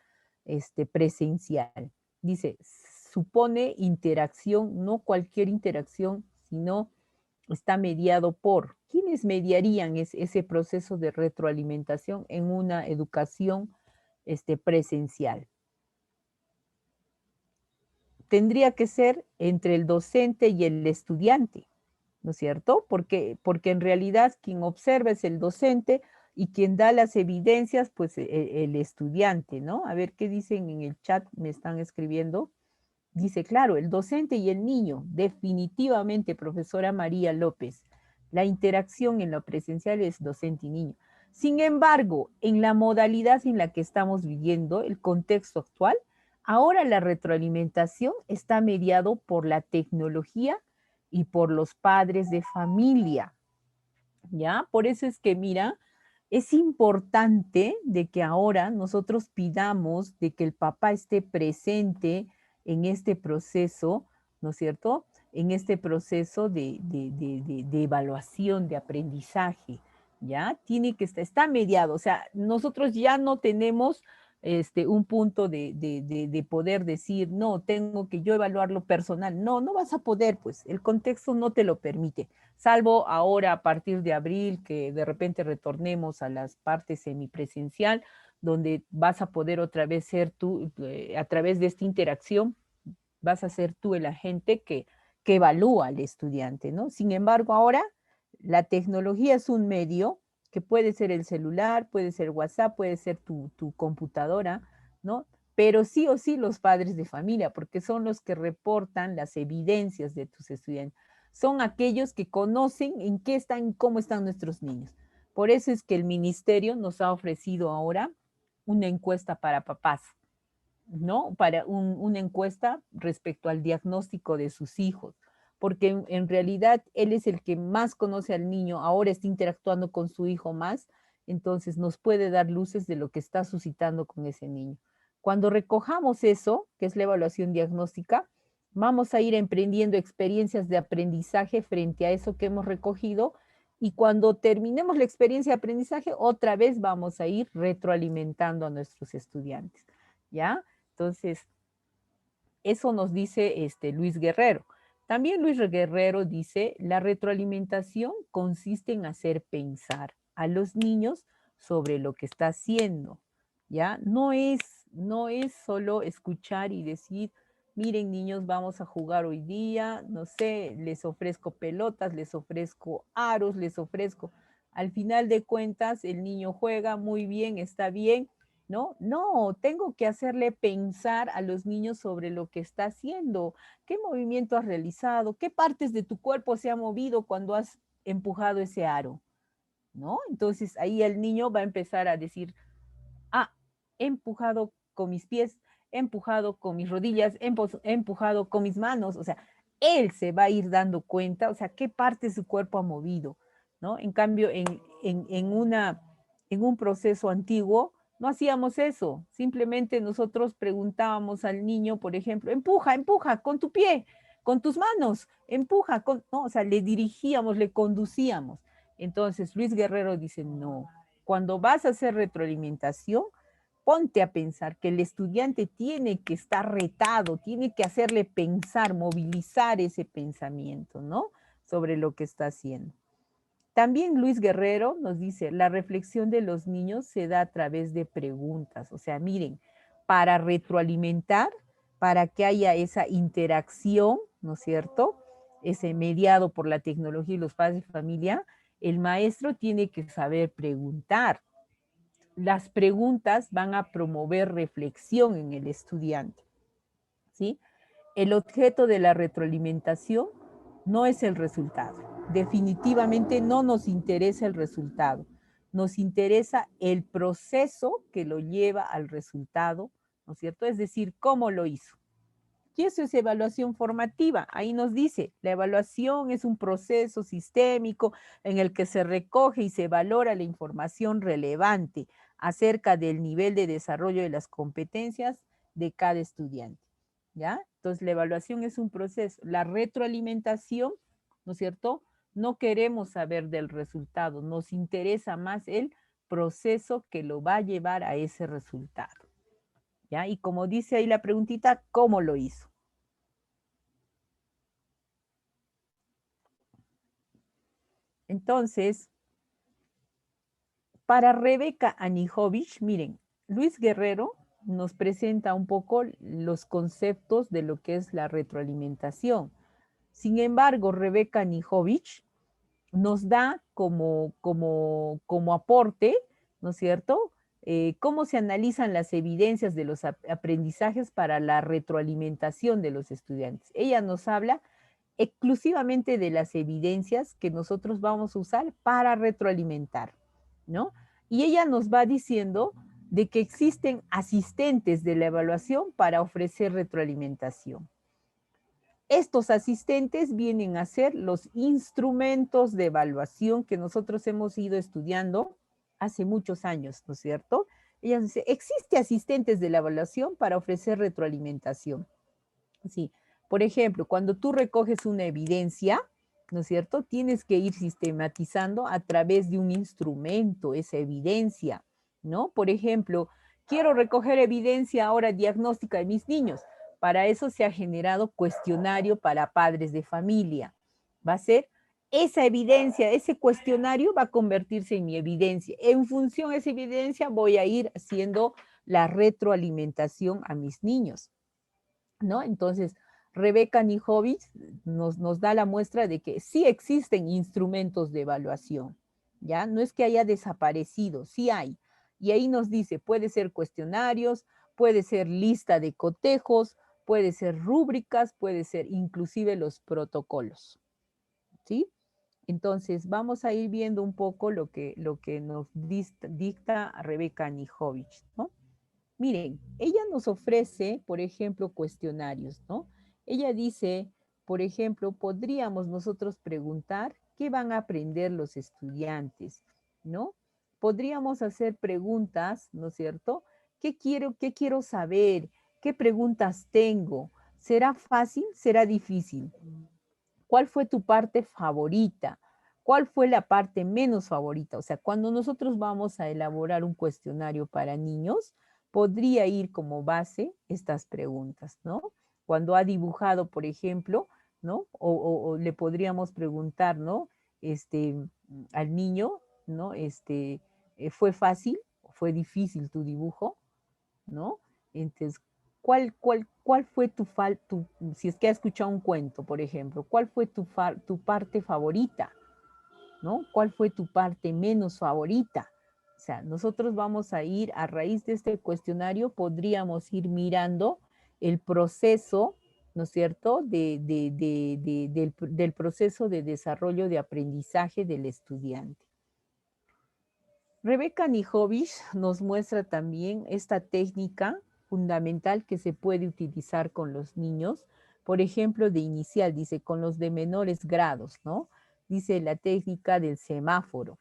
presencial. Dice, supone interacción, no cualquier interacción, sino está mediado por. ¿Quiénes mediarían ese proceso de retroalimentación en una educación presencial? Tendría que ser entre el docente y el estudiante, ¿no es cierto? Porque en realidad quien observa es el docente y quien da las evidencias, pues el estudiante, ¿no? A ver qué dicen en el chat, me están escribiendo. Dice, claro, el docente y el niño, definitivamente, profesora María López. La interacción en lo presencial es docente y niño. Sin embargo, en la modalidad en la que estamos viviendo, el contexto actual, ahora la retroalimentación está mediado por la tecnología y por los padres de familia, ¿ya? Por eso es que, mira, es importante de que ahora nosotros pidamos de que el papá esté presente en este proceso, ¿no es cierto? En este proceso de evaluación, de aprendizaje, ¿ya? Tiene que estar, está mediado, o sea, nosotros ya no tenemos un punto de poder decir, no, tengo que yo evaluarlo personal. No, no vas a poder, pues el contexto no te lo permite, salvo ahora a partir de abril que de repente retornemos a las partes semipresencial, donde vas a poder otra vez ser tú, a través de esta interacción, vas a ser tú el agente que evalúa al estudiante, ¿no? Sin embargo, ahora la tecnología es un medio que puede ser el celular, puede ser WhatsApp, puede ser tu computadora, ¿no? Pero sí o sí los padres de familia, porque son los que reportan las evidencias de tus estudiantes. Son aquellos que conocen en qué están, cómo están nuestros niños. Por eso es que el ministerio nos ha ofrecido ahora una encuesta para papás, ¿no? Para una encuesta respecto al diagnóstico de sus hijos, porque en realidad él es el que más conoce al niño, ahora está interactuando con su hijo más, entonces nos puede dar luces de lo que está suscitando con ese niño. Cuando recojamos eso, que es la evaluación diagnóstica, vamos a ir emprendiendo experiencias de aprendizaje frente a eso que hemos recogido y cuando terminemos la experiencia de aprendizaje, otra vez vamos a ir retroalimentando a nuestros estudiantes, ¿ya? Entonces, eso nos dice Luis Guerrero. También Luis Guerrero dice, la retroalimentación consiste en hacer pensar a los niños sobre lo que está haciendo, ¿ya? No es solo escuchar y decir, miren niños, vamos a jugar hoy día, no sé, les ofrezco pelotas, les ofrezco aros, les ofrezco. Al final de cuentas, el niño juega muy bien, está bien, ¿no? No, tengo que hacerle pensar a los niños sobre lo que está haciendo, qué movimiento has realizado, qué partes de tu cuerpo se han movido cuando has empujado ese aro, ¿no? Entonces ahí el niño va a empezar a decir, ah, he empujado con mis pies, he empujado con mis rodillas, he empujado con mis manos, o sea, él se va a ir dando cuenta, o sea, qué parte de su cuerpo ha movido, ¿no? En cambio, en un proceso antiguo, no hacíamos eso, simplemente nosotros preguntábamos al niño, por ejemplo, empuja, empuja con tu pie, con tus manos, empuja, no, o sea, le dirigíamos, le conducíamos. Entonces, Luis Guerrero dice, no, cuando vas a hacer retroalimentación, ponte a pensar que el estudiante tiene que estar retado, tiene que hacerle pensar, movilizar ese pensamiento, ¿no? Sobre lo que está haciendo. También Luis Guerrero nos dice, la reflexión de los niños se da a través de preguntas. O sea, miren, para retroalimentar, para que haya esa interacción, ¿no es cierto? Ese mediado por la tecnología y los padres de familia, el maestro tiene que saber preguntar. Las preguntas van a promover reflexión en el estudiante, ¿sí? El objeto de la retroalimentación no es el resultado. Definitivamente no nos interesa el resultado. Nos interesa el proceso que lo lleva al resultado, ¿no es cierto? Es decir, cómo lo hizo. Y eso es evaluación formativa. Ahí nos dice, la evaluación es un proceso sistémico en el que se recoge y se valora la información relevante acerca del nivel de desarrollo de las competencias de cada estudiante. ¿Ya? Entonces, la evaluación es un proceso. La retroalimentación, ¿no es cierto? No queremos saber del resultado, nos interesa más el proceso que lo va a llevar a ese resultado. ¿Ya? Y como dice ahí la preguntita, ¿cómo lo hizo? Entonces, para Rebeca Anijovic, miren, Luis Guerrero nos presenta un poco los conceptos de lo que es la retroalimentación. Sin embargo, Rebeca Anijovic nos da como aporte, ¿no es cierto?, cómo se analizan las evidencias de los aprendizajes para la retroalimentación de los estudiantes. Ella nos habla exclusivamente de las evidencias que nosotros vamos a usar para retroalimentar, ¿no? Y ella nos va diciendo de que existen asistentes de la evaluación para ofrecer retroalimentación. Estos asistentes vienen a ser los instrumentos de evaluación que nosotros hemos ido estudiando hace muchos años, ¿no es cierto? Ella dice, existe asistentes de la evaluación para ofrecer retroalimentación. Sí. Por ejemplo, cuando tú recoges una evidencia, ¿no es cierto? Tienes que ir sistematizando a través de un instrumento esa evidencia, ¿no? Por ejemplo, quiero recoger evidencia ahora diagnóstica de mis niños. Para eso se ha generado cuestionario para padres de familia. Va a ser esa evidencia, ese cuestionario va a convertirse en mi evidencia. En función de esa evidencia voy a ir haciendo la retroalimentación a mis niños, ¿no? Entonces, Rebeca Nijovic nos da la muestra de que sí existen instrumentos de evaluación, ¿ya? No es que haya desaparecido, sí hay. Y ahí nos dice, puede ser cuestionarios, puede ser lista de cotejos, puede ser rúbricas, puede ser inclusive los protocolos, ¿sí? Entonces, vamos a ir viendo un poco lo que nos dicta Rebeca Nijovic, ¿no? Miren, ella nos ofrece, por ejemplo, cuestionarios, ¿no? Ella dice, por ejemplo, podríamos nosotros preguntar qué van a aprender los estudiantes, ¿no? Podríamos hacer preguntas, ¿no es cierto? Qué quiero saber? ¿Qué preguntas tengo? ¿Será fácil? ¿Será difícil? ¿Cuál fue tu parte favorita? ¿Cuál fue la parte menos favorita? O sea, cuando nosotros vamos a elaborar un cuestionario para niños, podría ir como base estas preguntas, ¿no? Cuando ha dibujado, por ejemplo, ¿no? O le podríamos preguntar, ¿no? Al niño, ¿no? ¿Fue fácil? ¿Fue difícil tu dibujo? ¿No? Entonces, ¿cuál fue si es que has escuchado un cuento, por ejemplo, cuál fue tu parte favorita? ¿no? ¿Cuál fue tu parte menos favorita? O sea, nosotros vamos a ir, a raíz de este cuestionario, podríamos ir mirando el proceso, ¿no es cierto?, del proceso de desarrollo de aprendizaje del estudiante. Rebecca Nijovic nos muestra también esta técnica fundamental que se puede utilizar con los niños, por ejemplo, de inicial, dice, con los de menores grados, ¿no? Dice la técnica del semáforo,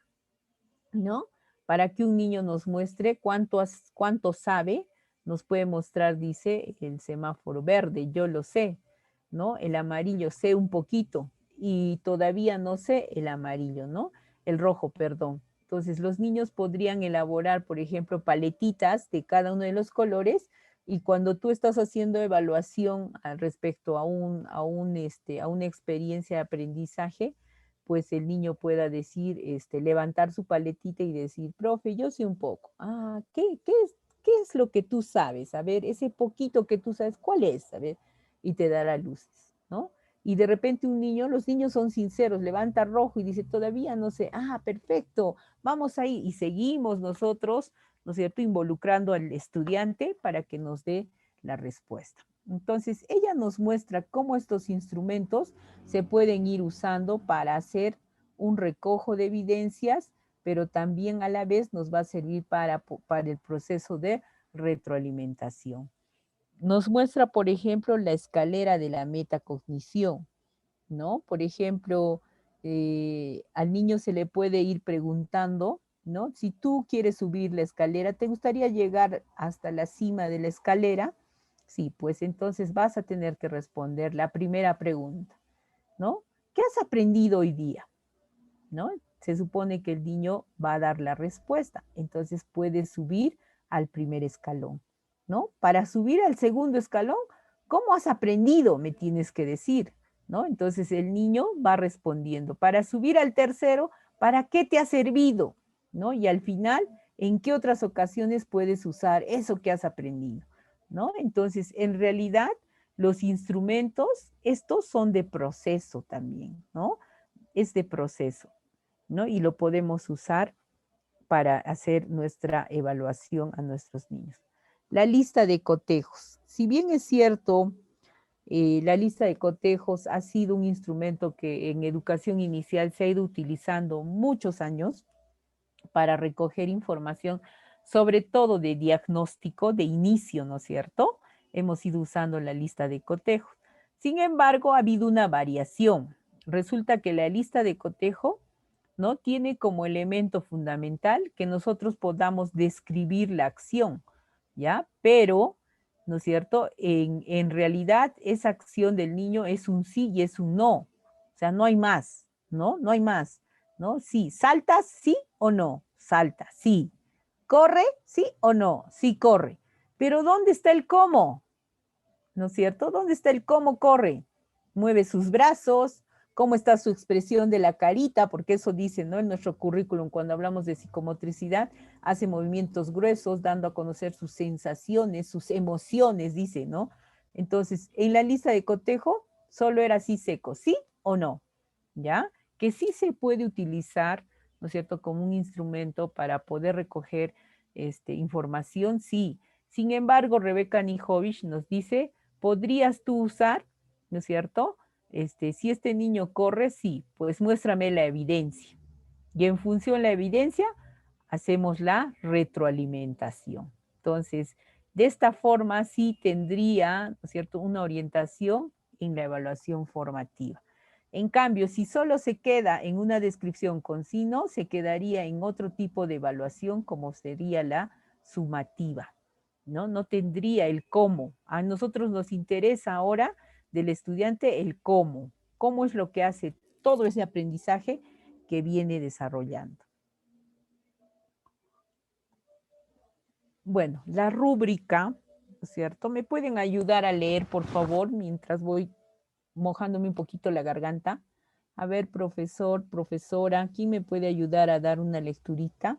¿no? Para que un niño nos muestre cuánto sabe, nos puede mostrar, dice, el semáforo verde, yo lo sé, ¿no? El amarillo, sé un poquito, y todavía no sé el amarillo, ¿no? El rojo, perdón. Entonces, los niños podrían elaborar, por ejemplo, paletitas de cada uno de los colores, y cuando tú estás haciendo evaluación al respecto a una experiencia de aprendizaje, pues el niño pueda decir, levantar su paletita y decir, profe, yo sé un poco. Ah, ¿qué es lo que tú sabes? A ver, ese poquito que tú sabes, ¿cuál es? A ver, y te dará luces, ¿no? Y de repente un niño, los niños son sinceros, levanta rojo y dice, todavía no sé, ah, perfecto, vamos ahí. Y seguimos nosotros, ¿no es cierto?, involucrando al estudiante para que nos dé la respuesta. Entonces, ella nos muestra cómo estos instrumentos se pueden ir usando para hacer un recojo de evidencias, pero también a la vez nos va a servir para el proceso de retroalimentación. Nos muestra, por ejemplo, la escalera de la metacognición, ¿no? Por ejemplo, al niño se le puede ir preguntando, ¿no? Si tú quieres subir la escalera, ¿te gustaría llegar hasta la cima de la escalera? Sí, pues entonces vas a tener que responder la primera pregunta, ¿no? ¿Qué has aprendido hoy día? ¿No? Se supone que el niño va a dar la respuesta, entonces puede subir al primer escalón, ¿no? Para subir al segundo escalón, ¿cómo has aprendido? Me tienes que decir, ¿no? Entonces el niño va respondiendo. Para subir al tercero, ¿para qué te ha servido? ¿No? Y al final, ¿en qué otras ocasiones puedes usar eso que has aprendido? ¿No? Entonces, en realidad, los instrumentos, estos son de proceso también, ¿no? Es de proceso, ¿no? Y lo podemos usar para hacer nuestra evaluación a nuestros niños. La lista de cotejos. Si bien es cierto, la lista de cotejos ha sido un instrumento que en educación inicial se ha ido utilizando muchos años para recoger información, sobre todo de diagnóstico, de inicio, ¿no es cierto? Hemos ido usando la lista de cotejos. Sin embargo, ha habido una variación. Resulta que la lista de cotejo, ¿no?, tiene como elemento fundamental que nosotros podamos describir la acción, ¿ya? Pero, ¿no es cierto?, en realidad esa acción del niño es un sí y es un no. O sea, no hay más, ¿no? No hay más, ¿no? Sí, saltas, sí o no, salta, sí. Corre, sí o no, sí corre. Pero ¿dónde está el cómo? ¿No es cierto? ¿Dónde está el cómo corre? Mueve sus brazos, cómo está su expresión de la carita, porque eso dice, ¿no? En nuestro currículum, cuando hablamos de psicomotricidad, hace movimientos gruesos, dando a conocer sus sensaciones, sus emociones, dice, ¿no? Entonces, en la lista de cotejo, solo era así seco, ¿sí o no? ¿Ya? Que sí se puede utilizar, ¿no es cierto?, como un instrumento para poder recoger información, sí. Sin embargo, Rebeca Nijovic nos dice, ¿podrías tú usar, no es cierto? Si este niño corre, sí, pues muéstrame la evidencia. Y en función de la evidencia, hacemos la retroalimentación. Entonces, de esta forma sí tendría, ¿no es cierto?, una orientación en la evaluación formativa. En cambio, si solo se queda en una descripción con sí, no, se quedaría en otro tipo de evaluación como sería la sumativa, ¿no? No tendría el cómo. A nosotros nos interesa ahora del estudiante el cómo es lo que hace todo ese aprendizaje que viene desarrollando. Bueno, la rúbrica, ¿no es cierto? ¿Me pueden ayudar a leer, por favor, mientras voy mojándome un poquito la garganta? A ver, profesor, profesora, ¿quién me puede ayudar a dar una lecturita?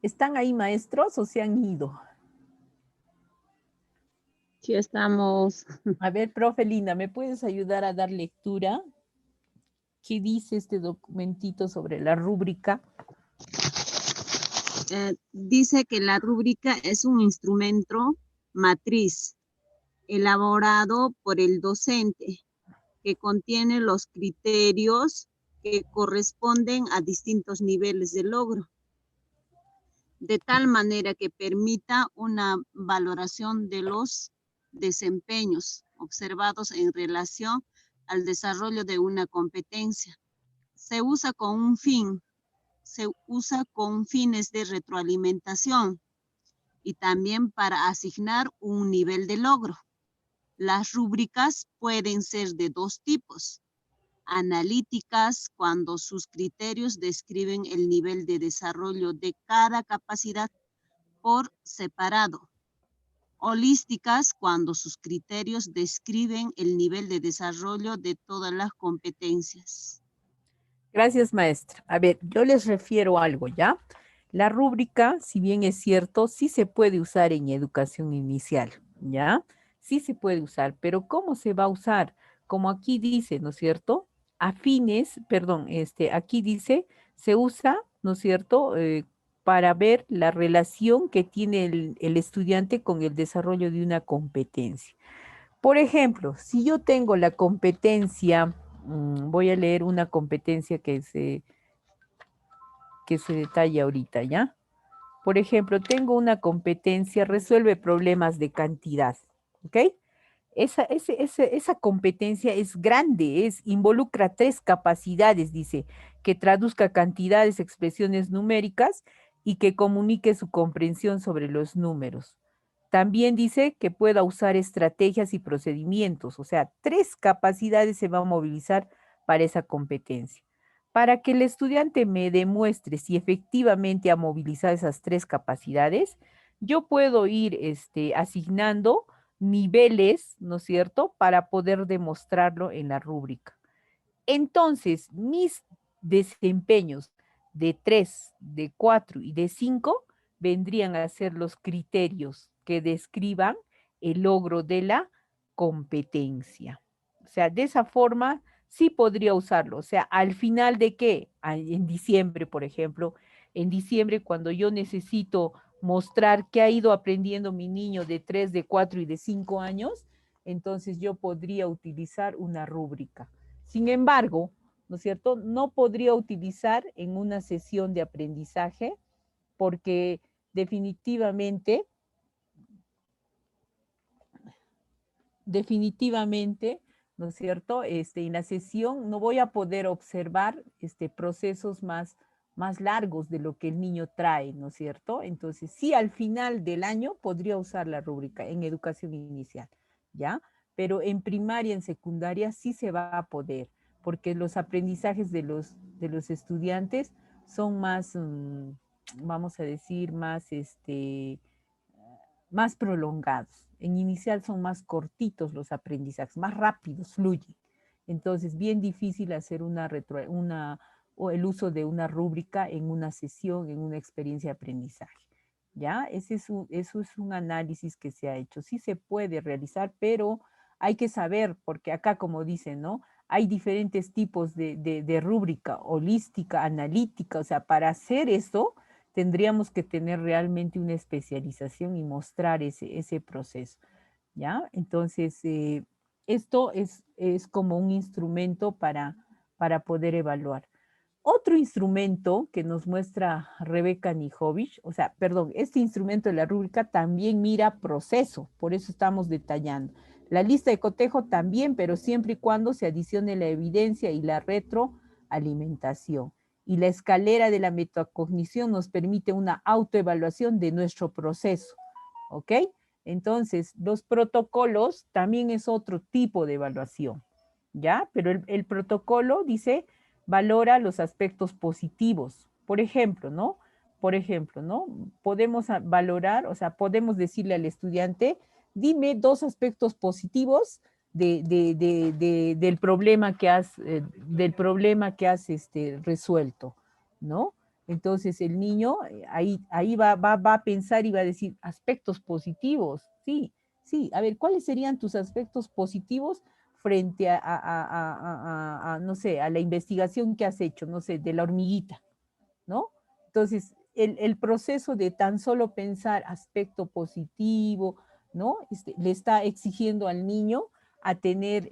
¿Están ahí maestros o se han ido? Aquí estamos. A ver, profe Linda, ¿me puedes ayudar a dar lectura? ¿Qué dice este documentito sobre la rúbrica? Dice que la rúbrica es un instrumento matriz elaborado por el docente que contiene los criterios que corresponden a distintos niveles de logro, de tal manera que permita una valoración de los desempeños observados en relación al desarrollo de una competencia. Se usa con un fin, se usa con fines de retroalimentación y también para asignar un nivel de logro. Las rúbricas pueden ser de dos tipos: analíticas, cuando sus criterios describen el nivel de desarrollo de cada capacidad por separado; holísticas, cuando sus criterios describen el nivel de desarrollo de todas las competencias. Gracias, maestra. A ver, yo les refiero algo, ¿ya? La rúbrica, si bien es cierto, sí se puede usar en educación inicial, ¿ya? Sí se puede usar, pero ¿cómo se va a usar? Como aquí dice, ¿no es cierto? Aquí dice, se usa, ¿no es cierto? Para ver la relación que tiene el estudiante con el desarrollo de una competencia. Por ejemplo, si yo tengo la competencia, voy a leer una competencia que se detalla ahorita, ¿ya? Por ejemplo, tengo una competencia, resuelve problemas de cantidad, ¿ok? Esa competencia es grande, involucra tres capacidades, dice, que traduzca cantidades, expresiones numéricas y que comunique su comprensión sobre los números. También dice que pueda usar estrategias y procedimientos, o sea, tres capacidades se va a movilizar para esa competencia. Para que el estudiante me demuestre si efectivamente ha movilizado esas tres capacidades, yo puedo ir asignando niveles, ¿no es cierto?, para poder demostrarlo en la rúbrica. Entonces, mis desempeños de 3, de 4 y de 5 vendrían a ser los criterios que describan el logro de la competencia. O sea, de esa forma sí podría usarlo. O sea, al final de qué? En diciembre, por ejemplo, en diciembre cuando yo necesito mostrar qué ha ido aprendiendo mi niño de 3, de 4 y de 5 años, entonces yo podría utilizar una rúbrica. Sin embargo, ¿no es cierto? No podría utilizar en una sesión de aprendizaje porque definitivamente, definitivamente, ¿no es cierto? En la sesión no voy a poder observar procesos más largos de lo que el niño trae, ¿no es cierto? Entonces, sí, al final del año podría usar la rúbrica en educación inicial, ¿ya? Pero en primaria, en secundaria, sí se va a poder, porque los aprendizajes de los estudiantes son más, vamos a decir, más prolongados. En inicial son más cortitos los aprendizajes, más rápidos, fluyen. Entonces, bien difícil hacer o el uso de una rúbrica en una sesión, en una experiencia de aprendizaje. ¿Ya? Eso es un análisis que se ha hecho. Sí se puede realizar, pero hay que saber, porque acá, como dicen, ¿no? Hay diferentes tipos de rúbrica, holística, analítica, o sea, para hacer eso tendríamos que tener realmente una especialización y mostrar ese proceso, ¿ya? Entonces, esto es como un instrumento para poder evaluar. Otro instrumento que nos muestra Rebeca Nijovic, o sea, perdón, este instrumento de la rúbrica también mira proceso, por eso estamos detallando. La lista de cotejo también, pero siempre y cuando se adicione la evidencia y la retroalimentación. Y la escalera de la metacognición nos permite una autoevaluación de nuestro proceso, ¿ok? Entonces, los protocolos también es otro tipo de evaluación, ¿ya? Pero el protocolo dice valora los aspectos positivos. Por ejemplo, ¿no? Por ejemplo, ¿no? Podemos valorar, o sea, podemos decirle al estudiante, dime dos aspectos positivos del problema que has resuelto, ¿no? Entonces el niño ahí va a pensar y va a decir aspectos positivos. Sí, sí. A ver, ¿cuáles serían tus aspectos positivos frente no sé, a la investigación que has hecho, no sé, de la hormiguita, ¿no? Entonces, el proceso de tan solo pensar aspecto positivo, ¿no? Le está exigiendo al niño a tener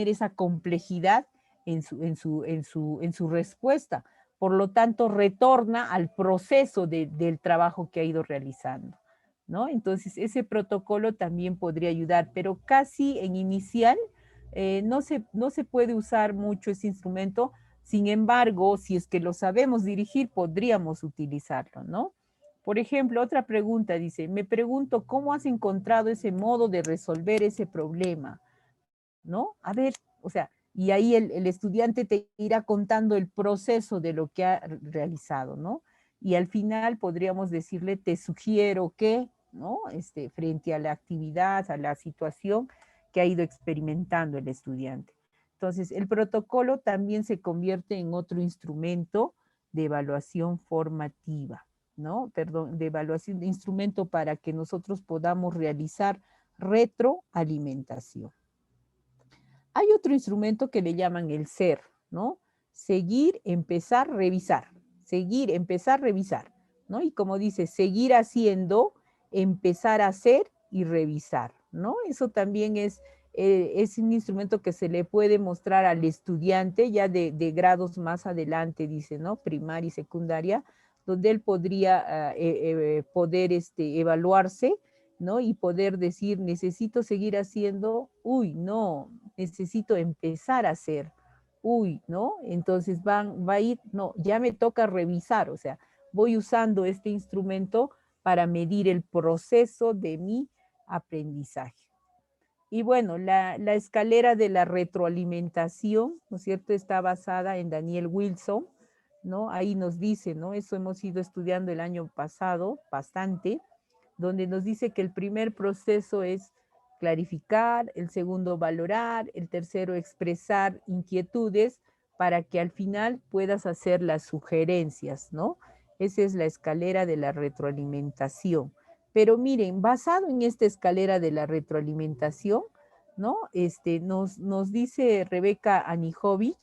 esa complejidad en su respuesta. Por lo tanto, retorna al proceso del trabajo que ha ido realizando, ¿no? Entonces, ese protocolo también podría ayudar, pero casi en inicial no se puede usar mucho ese instrumento. Sin embargo, si es que lo sabemos dirigir, podríamos utilizarlo, ¿no? Por ejemplo, otra pregunta dice, me pregunto, ¿cómo has encontrado ese modo de resolver ese problema? ¿No? A ver, o sea, y ahí el estudiante te irá contando el proceso de lo que ha realizado, ¿no? Y al final podríamos decirle, te sugiero que, ¿no? Frente a la actividad, a la situación que ha ido experimentando el estudiante. Entonces, el protocolo también se convierte en otro instrumento de evaluación formativa, ¿no? Perdón, de evaluación de instrumento para que nosotros podamos realizar retroalimentación. Hay otro instrumento que le llaman el ser, ¿no? Seguir, empezar, revisar. Seguir, empezar, revisar, ¿no? Y como dice, seguir haciendo, empezar a hacer y revisar, ¿no? Eso también es un instrumento que se le puede mostrar al estudiante ya de grados más adelante, dice, ¿no? Primaria y secundaria, donde él podría poder evaluarse, ¿no? Y poder decir, necesito seguir haciendo, uy, no, necesito empezar a hacer, uy, ¿no? Entonces va a ir, no, ya me toca revisar, o sea, voy usando este instrumento para medir el proceso de mi aprendizaje. Y bueno, la escalera de la retroalimentación, ¿no es cierto?, está basada en Daniel Wilson, ¿no? Ahí nos dice, ¿no? Eso hemos ido estudiando el año pasado bastante, donde nos dice que el primer proceso es clarificar, el segundo valorar, el tercero expresar inquietudes para que al final puedas hacer las sugerencias, ¿no? Esa es la escalera de la retroalimentación. Pero miren, basado en esta escalera de la retroalimentación, ¿no? Nos dice Rebeca Anijovic,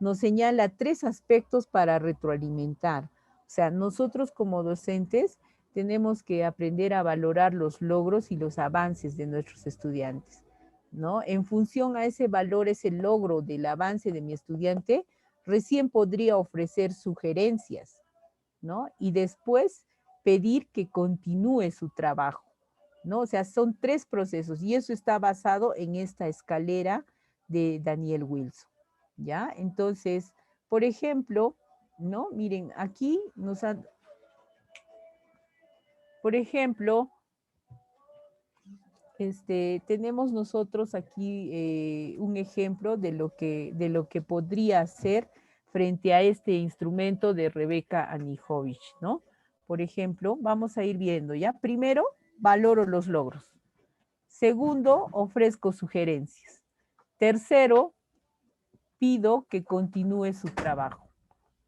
nos señala 3 aspectos para retroalimentar. O sea, nosotros como docentes tenemos que aprender a valorar los logros y los avances de nuestros estudiantes, ¿no? En función a ese valor, ese logro del avance de mi estudiante, recién podría ofrecer sugerencias, ¿no? Y después pedir que continúe su trabajo, ¿no? O sea, son 3 procesos y eso está basado en esta escalera de Daniel Wilson, ¿ya? Entonces, por ejemplo, ¿no? Miren, aquí por ejemplo, tenemos nosotros aquí un ejemplo de lo que podría ser frente a este instrumento de Rebeca Anijovic, ¿no? Por ejemplo, vamos a ir viendo, ¿ya? Primero, valoro los logros. Segundo, ofrezco sugerencias. Tercero, pido que continúe su trabajo.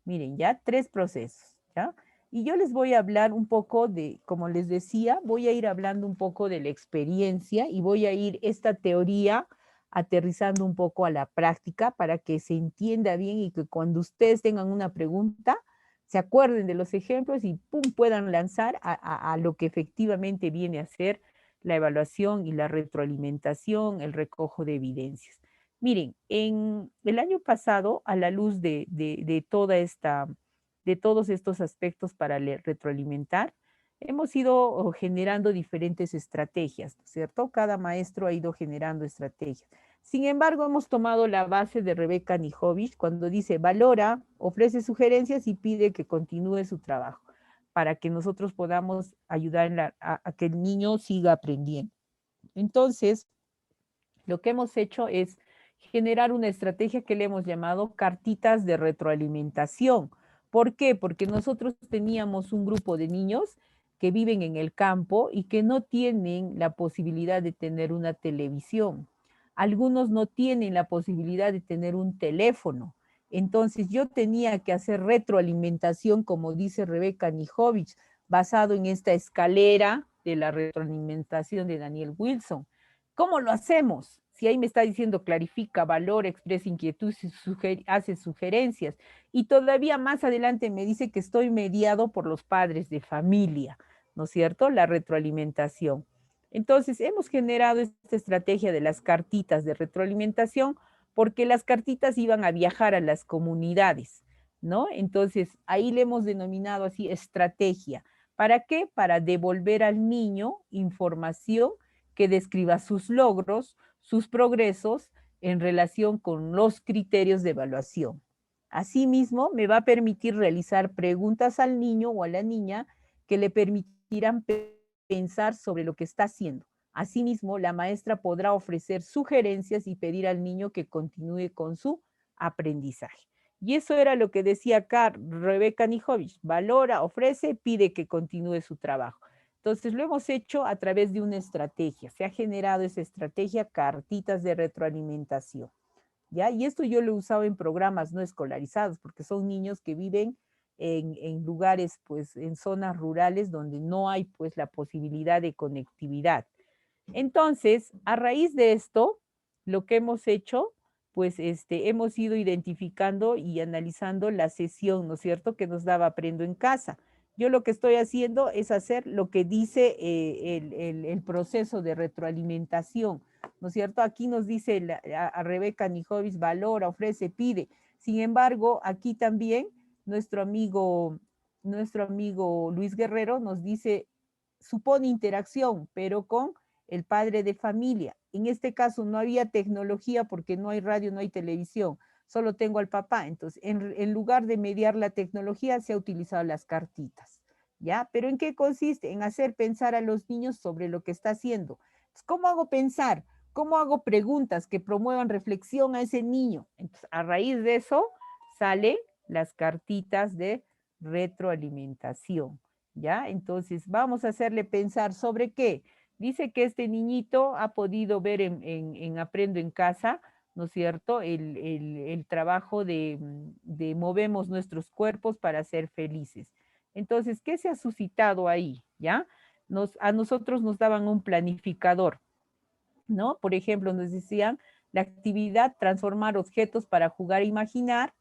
Miren, ya 3 procesos, ¿ya? Y yo les voy a hablar un poco de, como les decía, voy a ir hablando un poco de la experiencia y voy a ir esta teoría aterrizando un poco a la práctica para que se entienda bien y que cuando ustedes tengan una pregunta, se acuerden de los ejemplos y pum, puedan lanzar a lo que efectivamente viene a ser la evaluación y la retroalimentación, el recojo de evidencias. Miren, en el año pasado, a la luz de todos estos aspectos para retroalimentar, hemos ido generando diferentes estrategias, ¿cierto? Cada maestro ha ido generando estrategias. Sin embargo, hemos tomado la base de Rebeca Anijovic cuando dice, valora, ofrece sugerencias y pide que continúe su trabajo para que nosotros podamos ayudar a que el niño siga aprendiendo. Entonces, lo que hemos hecho es generar una estrategia que le hemos llamado cartitas de retroalimentación. ¿Por qué? Porque nosotros teníamos un grupo de niños que viven en el campo y que no tienen la posibilidad de tener una televisión. Algunos no tienen la posibilidad de tener un teléfono. Entonces yo tenía que hacer retroalimentación, como dice Rebeca Nijovic, basado en esta escalera de la retroalimentación de Daniel Wilson. ¿Cómo lo hacemos? Si ahí me está diciendo clarifica, valora, expresa inquietud, hace sugerencias. Y todavía más adelante me dice que estoy mediado por los padres de familia, ¿no es cierto? La retroalimentación. Entonces, hemos generado esta estrategia de las cartitas de retroalimentación porque las cartitas iban a viajar a las comunidades, ¿no? Entonces, ahí le hemos denominado así estrategia. ¿Para qué? Para devolver al niño información que describa sus logros, sus progresos en relación con los criterios de evaluación. Asimismo, me va a permitir realizar preguntas al niño o a la niña que le permitirán pensar sobre lo que está haciendo. Asimismo, la maestra podrá ofrecer sugerencias y pedir al niño que continúe con su aprendizaje. Y eso era lo que decía acá Rebeca Nijovic, valora, ofrece, pide que continúe su trabajo. Entonces lo hemos hecho a través de una estrategia, se ha generado esa estrategia, cartitas de retroalimentación, ¿ya? Y esto yo lo he usado en programas no escolarizados, porque son niños que viven en lugares, pues, en zonas rurales donde no hay, pues, la posibilidad de conectividad. Entonces, a raíz de esto, lo que hemos hecho, pues hemos ido identificando y analizando la sesión, ¿no es cierto?, que nos daba Aprendo en Casa. Yo lo que estoy haciendo es hacer lo que dice el proceso de retroalimentación, ¿no es cierto? Aquí nos dice a Rebeca Nijovic, valora, ofrece, pide. Sin embargo, aquí también nuestro amigo Luis Guerrero nos dice, supone interacción, pero con el padre de familia. En este caso no había tecnología porque no hay radio, no hay televisión, solo tengo al papá. Entonces, en lugar de mediar la tecnología, se ha utilizado las cartitas, ¿ya? Pero ¿en qué consiste? En hacer pensar a los niños sobre lo que está haciendo. Entonces, ¿cómo hago pensar? ¿Cómo hago preguntas que promuevan reflexión a ese niño? Entonces, a raíz de eso, salen las cartitas de retroalimentación, ¿ya? Entonces, vamos a hacerle pensar sobre qué. Dice que este niñito ha podido ver en Aprendo en Casa, ¿no es cierto?, el trabajo de movemos nuestros cuerpos para ser felices. Entonces, ¿qué se ha suscitado ahí? ¿Ya? A nosotros nos daban un planificador, ¿no? Por ejemplo, nos decían la actividad transformar objetos para jugar e imaginar.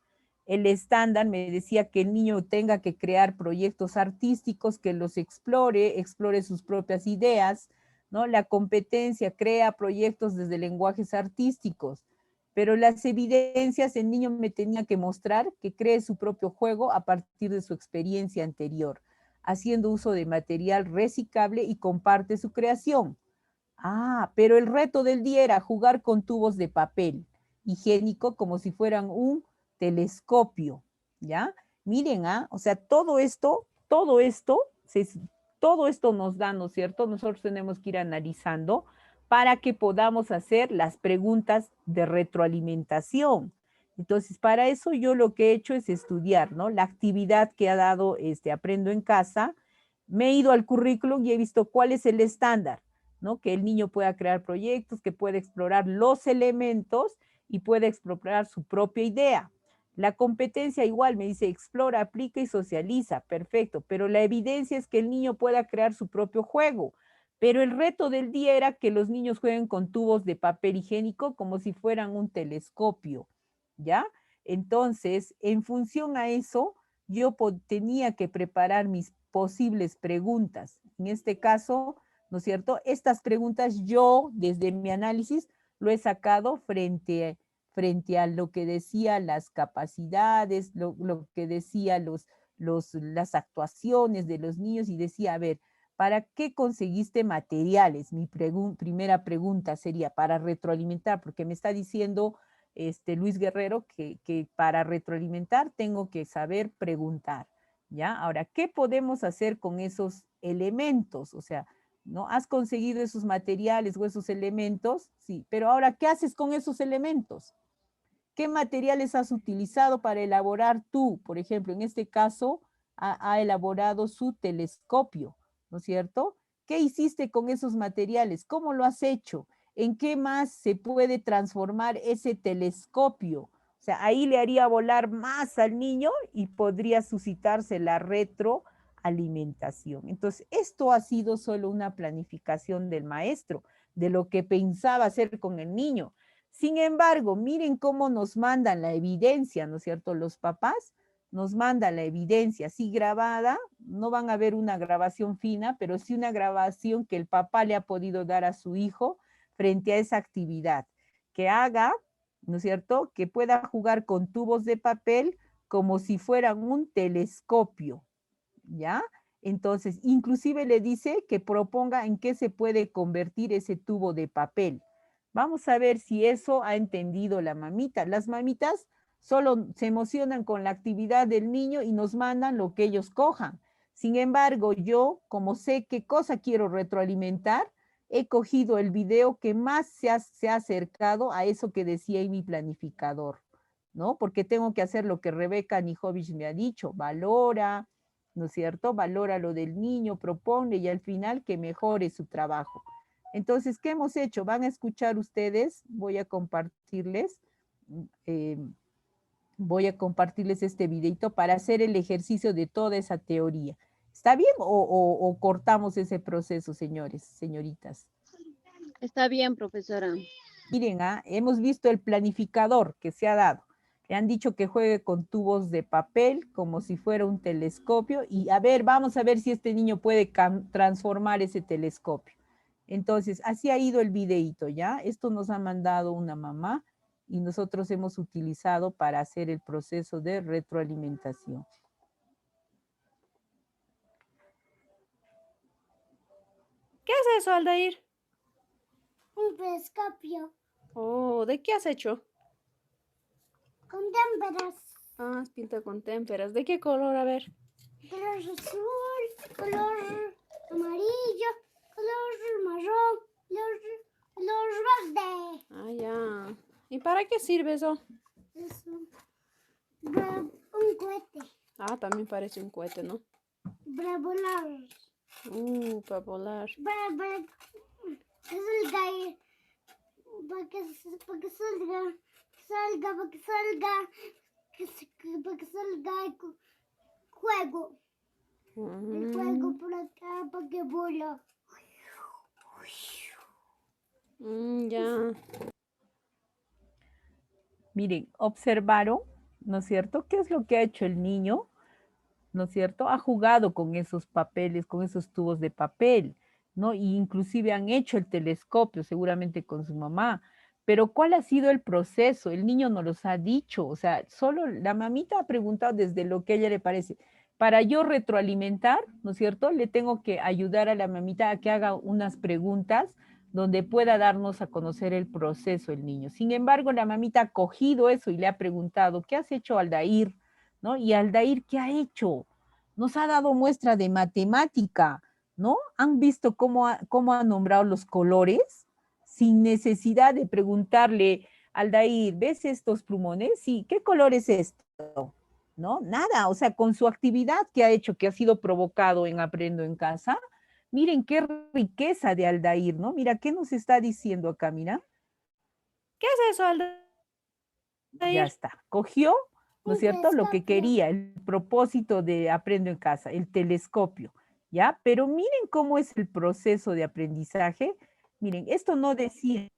El estándar me decía que el niño tenga que crear proyectos artísticos, que los explore sus propias ideas, ¿no? La competencia crea proyectos desde lenguajes artísticos, pero las evidencias el niño me tenía que mostrar que cree su propio juego a partir de su experiencia anterior, haciendo uso de material reciclable y comparte su creación. Ah, pero el reto del día era jugar con tubos de papel higiénico como si fueran un telescopio, ¿ya? Miren, o sea, todo esto nos da, ¿no es cierto? Nosotros tenemos que ir analizando para que podamos hacer las preguntas de retroalimentación. Entonces, para eso yo lo que he hecho es estudiar, ¿no? La actividad que ha dado Aprendo en Casa, me he ido al currículum y he visto cuál es el estándar, ¿no? Que el niño pueda crear proyectos, que pueda explorar los elementos y pueda explorar su propia idea. La competencia igual me dice explora, aplica y socializa, perfecto, pero la evidencia es que el niño pueda crear su propio juego. Pero el reto del día era que los niños jueguen con tubos de papel higiénico como si fueran un telescopio, ¿ya? Entonces, en función a eso, yo tenía que preparar mis posibles preguntas. En este caso, ¿no es cierto? Estas preguntas yo, desde mi análisis, lo he sacado frente a lo que decía las capacidades, lo que decía las actuaciones de los niños y decía, a ver, ¿para qué conseguiste materiales? Mi primera pregunta sería para retroalimentar, porque me está diciendo Luis Guerrero que para retroalimentar tengo que saber preguntar, ¿ya? Ahora, ¿qué podemos hacer con esos elementos? O sea, ¿no? ¿Has conseguido esos materiales o esos elementos? Sí, pero ahora, ¿qué haces con esos elementos? ¿Qué materiales has utilizado para elaborar tú? Por ejemplo, en este caso, ha elaborado su telescopio, ¿no es cierto? ¿Qué hiciste con esos materiales? ¿Cómo lo has hecho? ¿En qué más se puede transformar ese telescopio? O sea, ahí le haría volar más al niño y podría suscitarse la retroalimentación. Entonces, esto ha sido solo una planificación del maestro, de lo que pensaba hacer con el niño. Sin embargo, miren cómo nos mandan la evidencia, ¿no es cierto? Los papás nos mandan la evidencia, sí grabada, no van a ver una grabación fina, pero sí una grabación que el papá le ha podido dar a su hijo frente a esa actividad, que haga, ¿no es cierto?, que pueda jugar con tubos de papel como si fueran un telescopio, ¿ya? Entonces, inclusive le dice que proponga en qué se puede convertir ese tubo de papel. Vamos a ver si eso ha entendido la mamita. Las mamitas solo se emocionan con la actividad del niño y nos mandan lo que ellos cojan. Sin embargo, yo, como sé qué cosa quiero retroalimentar, he cogido el video que más se ha acercado a eso que decía en mi planificador, ¿no? Porque tengo que hacer lo que Rebeca Nijovic me ha dicho, valora, ¿no es cierto? Valora lo del niño, propone y al final que mejore su trabajo. Entonces, ¿qué hemos hecho? Van a escuchar ustedes, eh, voy a compartirles este videito para hacer el ejercicio de toda esa teoría. ¿Está bien o cortamos ese proceso, señores, señoritas? Está bien, profesora. Miren, hemos visto el planificador que se ha dado. Le han dicho que juegue con tubos de papel como si fuera un telescopio y a ver, vamos a ver si este niño puede transformar ese telescopio. Entonces, así ha ido el videito, ¿ya? Esto nos ha mandado una mamá y nosotros hemos utilizado para hacer el proceso de retroalimentación. ¿Qué es eso, Aldair? Un telescopio Oh, ¿de qué has hecho? con témperas, Ah, has pintado con témperas. ¿De qué color? A ver. color azul, color amarillo, color marrón, color verde. Ah, ya. ¿Y para qué sirve eso? Es un cohete Ah, también parece un cohete, ¿no? para volar, Para volar. para que salga, para que salga, para que salga, para que salga el juego. El juego por acá para que vuela. Ya. Miren, observaron, ¿no es cierto? ¿Qué es lo que ha hecho el niño? ¿No es cierto? Ha jugado con esos papeles, con esos tubos de papel, ¿no? Y inclusive han hecho el telescopio, seguramente con su mamá. Pero ¿cuál ha sido el proceso? El niño no los ha dicho, o sea, solo la mamita ha preguntado desde lo que a ella le parece. Para yo retroalimentar, ¿no es cierto? Le tengo que ayudar a la mamita a que haga unas preguntas donde pueda darnos a conocer el proceso el niño. Sin embargo, la mamita ha cogido eso y le ha preguntado, ¿qué has hecho, Aldair? ¿No? Y Aldair, ¿qué ha hecho? Nos ha dado muestra de matemática, ¿no? ¿Han visto cómo ha nombrado los colores? Sin necesidad de preguntarle, Aldair, ¿ves estos plumones? Sí, ¿qué color es esto? ¿No? Nada, o sea, con su actividad que ha hecho, que ha sido provocado en Aprendo en Casa, miren qué riqueza de Aldair, ¿no? Mira, ¿qué nos está diciendo acá? Mira. ¿Qué es eso, Ya Aldair? está. Cogió, ¿no es Un cierto? Lo que telescopio. quería, el propósito de Aprendo en Casa, el telescopio, ¿ya? Pero miren cómo es el proceso de aprendizaje. Miren, esto no decía,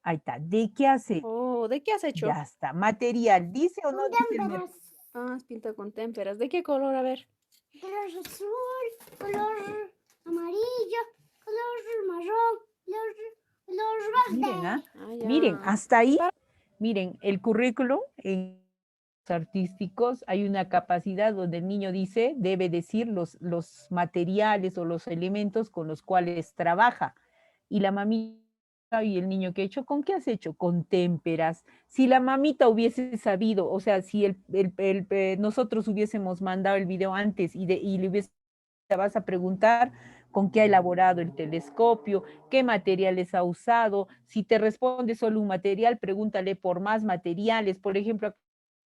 ahí está, ¿de qué hace? Oh, ¿de qué has hecho? Ya está, material, ¿dice o no Con dice? témperas. Ah, has pintado con témperas. ¿De qué color? A ver. Color azul, color amarillo, color marrón, color Miren, verde. miren, Ya. hasta ahí, Para- miren, el currículum en artísticos hay una capacidad donde el niño dice, debe decir los materiales o los elementos con los cuales trabaja. Y la mamita y el niño que ha hecho, ¿con qué has hecho? Con témperas. Si la mamita hubiese sabido, o sea, si nosotros hubiésemos mandado el video antes y le hubiese, te vas a preguntar con qué ha elaborado el telescopio, qué materiales ha usado. Si te responde solo un material, pregúntale por más materiales. Por ejemplo,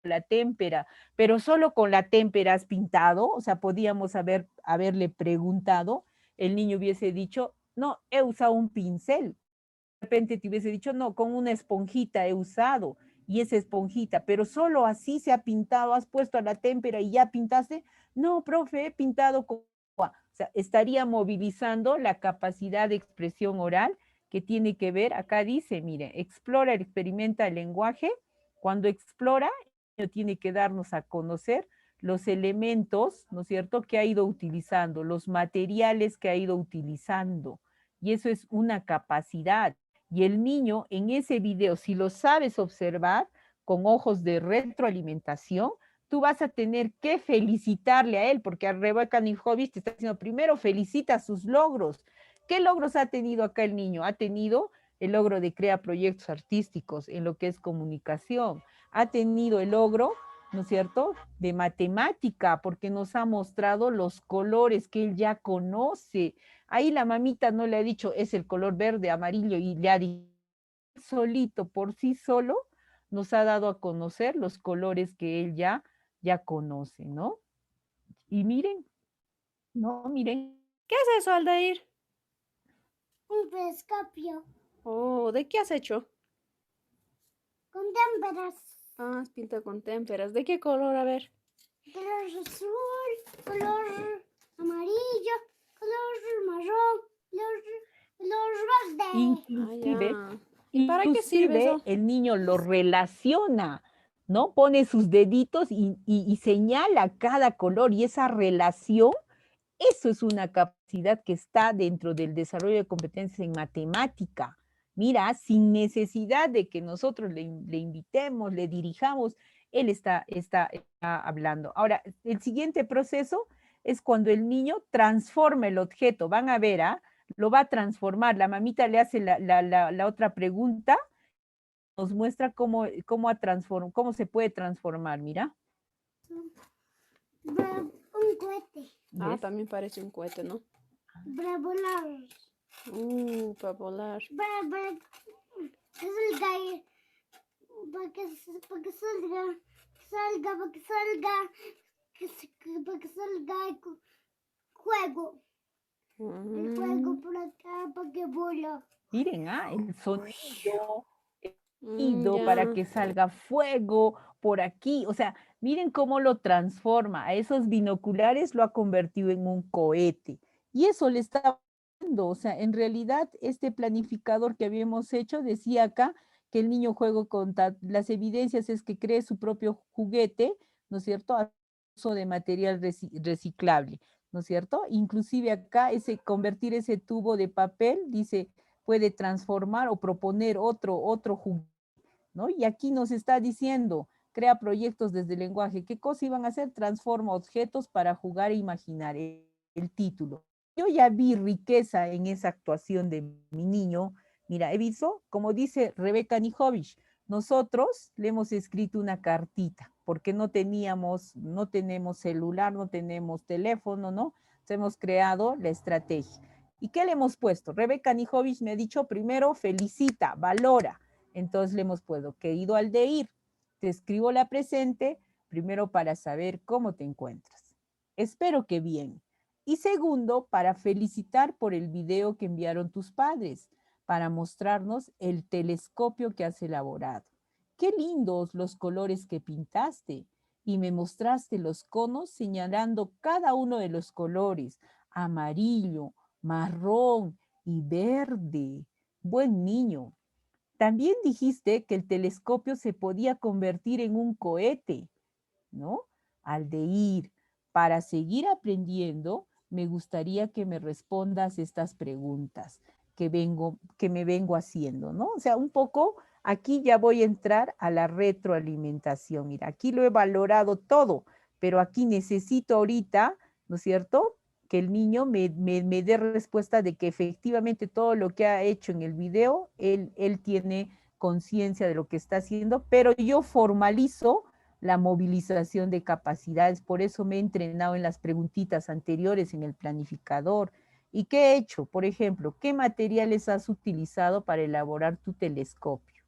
la témpera, pero solo con la témpera has pintado, o sea, podíamos haberle preguntado, el niño hubiese dicho, no, he usado un pincel. De repente te hubiese dicho, no, con una esponjita he usado. y esa esponjita, pero solo así se ha pintado, has puesto a la témpera y ya pintaste. No, profe, he pintado con agua. O sea, estaría movilizando la capacidad de expresión oral que tiene que ver, acá dice, mire, explora, experimenta el lenguaje. Cuando explora, tiene que darnos a conocer los elementos, ¿no es cierto?, que ha ido utilizando, los materiales que ha ido utilizando. Y eso es una capacidad. Y el niño en ese video, si lo sabes observar con ojos de retroalimentación, tú vas a tener que felicitarle a él, porque a Rebeca Nijovic te está diciendo, primero felicita sus logros. ¿Qué logros ha tenido acá el niño? Ha tenido el logro de crear proyectos artísticos en lo que es comunicación. Ha tenido el logro, ¿no es cierto?, de matemática, porque nos ha mostrado los colores que él ya conoce. Ahí la mamita no le ha dicho, es el color verde, amarillo, y le ha dicho solito, por sí solo, nos ha dado a conocer los colores que él ya conoce, ¿no? Y miren, no, miren. ¿Qué es eso, Aldair? Un telescopio Oh, ¿de qué has hecho? con témperas. Ah, has pintado con témperas. ¿De qué color? A ver. Color azul, color amarillo, color marrón, color verde. Inclusive, Ah, ya. ¿Y para qué sirve eso? el niño lo relaciona, ¿no? Pone sus deditos y señala cada color, y esa relación, eso es una capacidad que está dentro del desarrollo de competencias en matemática. Mira, sin necesidad de que nosotros le invitemos, le dirijamos, él está hablando. Ahora, el siguiente proceso es cuando el niño transforma el objeto. Van a ver, lo va a transformar. La mamita le hace la otra pregunta, nos muestra cómo se puede transformar, mira. Un cohete. Ah, también parece un cohete, ¿no? Para volar. Para volar. Para que salga. Para que salga. Para que salga. Para que salga el juego. El juego por acá, para que vuela. Miren, el sonido, Ya. para que salga fuego por aquí. O sea, miren cómo lo transforma. A esos binoculares lo ha convertido en un cohete. Y eso le está dando. O sea, en realidad, este planificador que habíamos hecho decía acá que el niño juega con las evidencias es que cree su propio juguete, ¿no es cierto?, a uso de material reciclable, ¿no es cierto? Inclusive acá, convertir ese tubo de papel, dice, puede transformar o proponer otro juguete, ¿no? Y aquí nos está diciendo, crea proyectos desde el lenguaje. ¿Qué cosa iban a hacer? Transforma objetos para jugar e imaginar, el título. Yo ya vi riqueza en esa actuación de mi niño. Mira, he visto, como dice Rebeca Nijovic, nosotros le hemos escrito una cartita, porque no tenemos celular, no tenemos teléfono, ¿no? Entonces hemos creado la estrategia. ¿Y qué le hemos puesto? Rebeca Nijovic me ha dicho, primero, felicita, valora. Entonces le hemos puesto, querido Aldeir, te escribo la presente, primero para saber cómo te encuentras. Espero que bien. Y segundo, para felicitar por el video que enviaron tus padres, para mostrarnos el telescopio que has elaborado. Qué lindos los colores que pintaste. Y me mostraste los conos señalando cada uno de los colores, amarillo, marrón y verde. Buen niño. También dijiste que el telescopio se podía convertir en un cohete, ¿no? Aldeir, para seguir aprendiendo, me gustaría que me respondas estas preguntas que me vengo haciendo, ¿no? O sea, un poco, aquí ya voy a entrar a la retroalimentación. Mira, aquí lo he valorado todo, pero aquí necesito ahorita, ¿no es cierto?, que el niño me dé respuesta de que efectivamente todo lo que ha hecho en el video, él tiene conciencia de lo que está haciendo, pero yo formalizo la movilización de capacidades. Por eso me he entrenado en las preguntitas anteriores en el planificador. ¿Y qué he hecho? Por ejemplo, ¿qué materiales has utilizado para elaborar tu telescopio?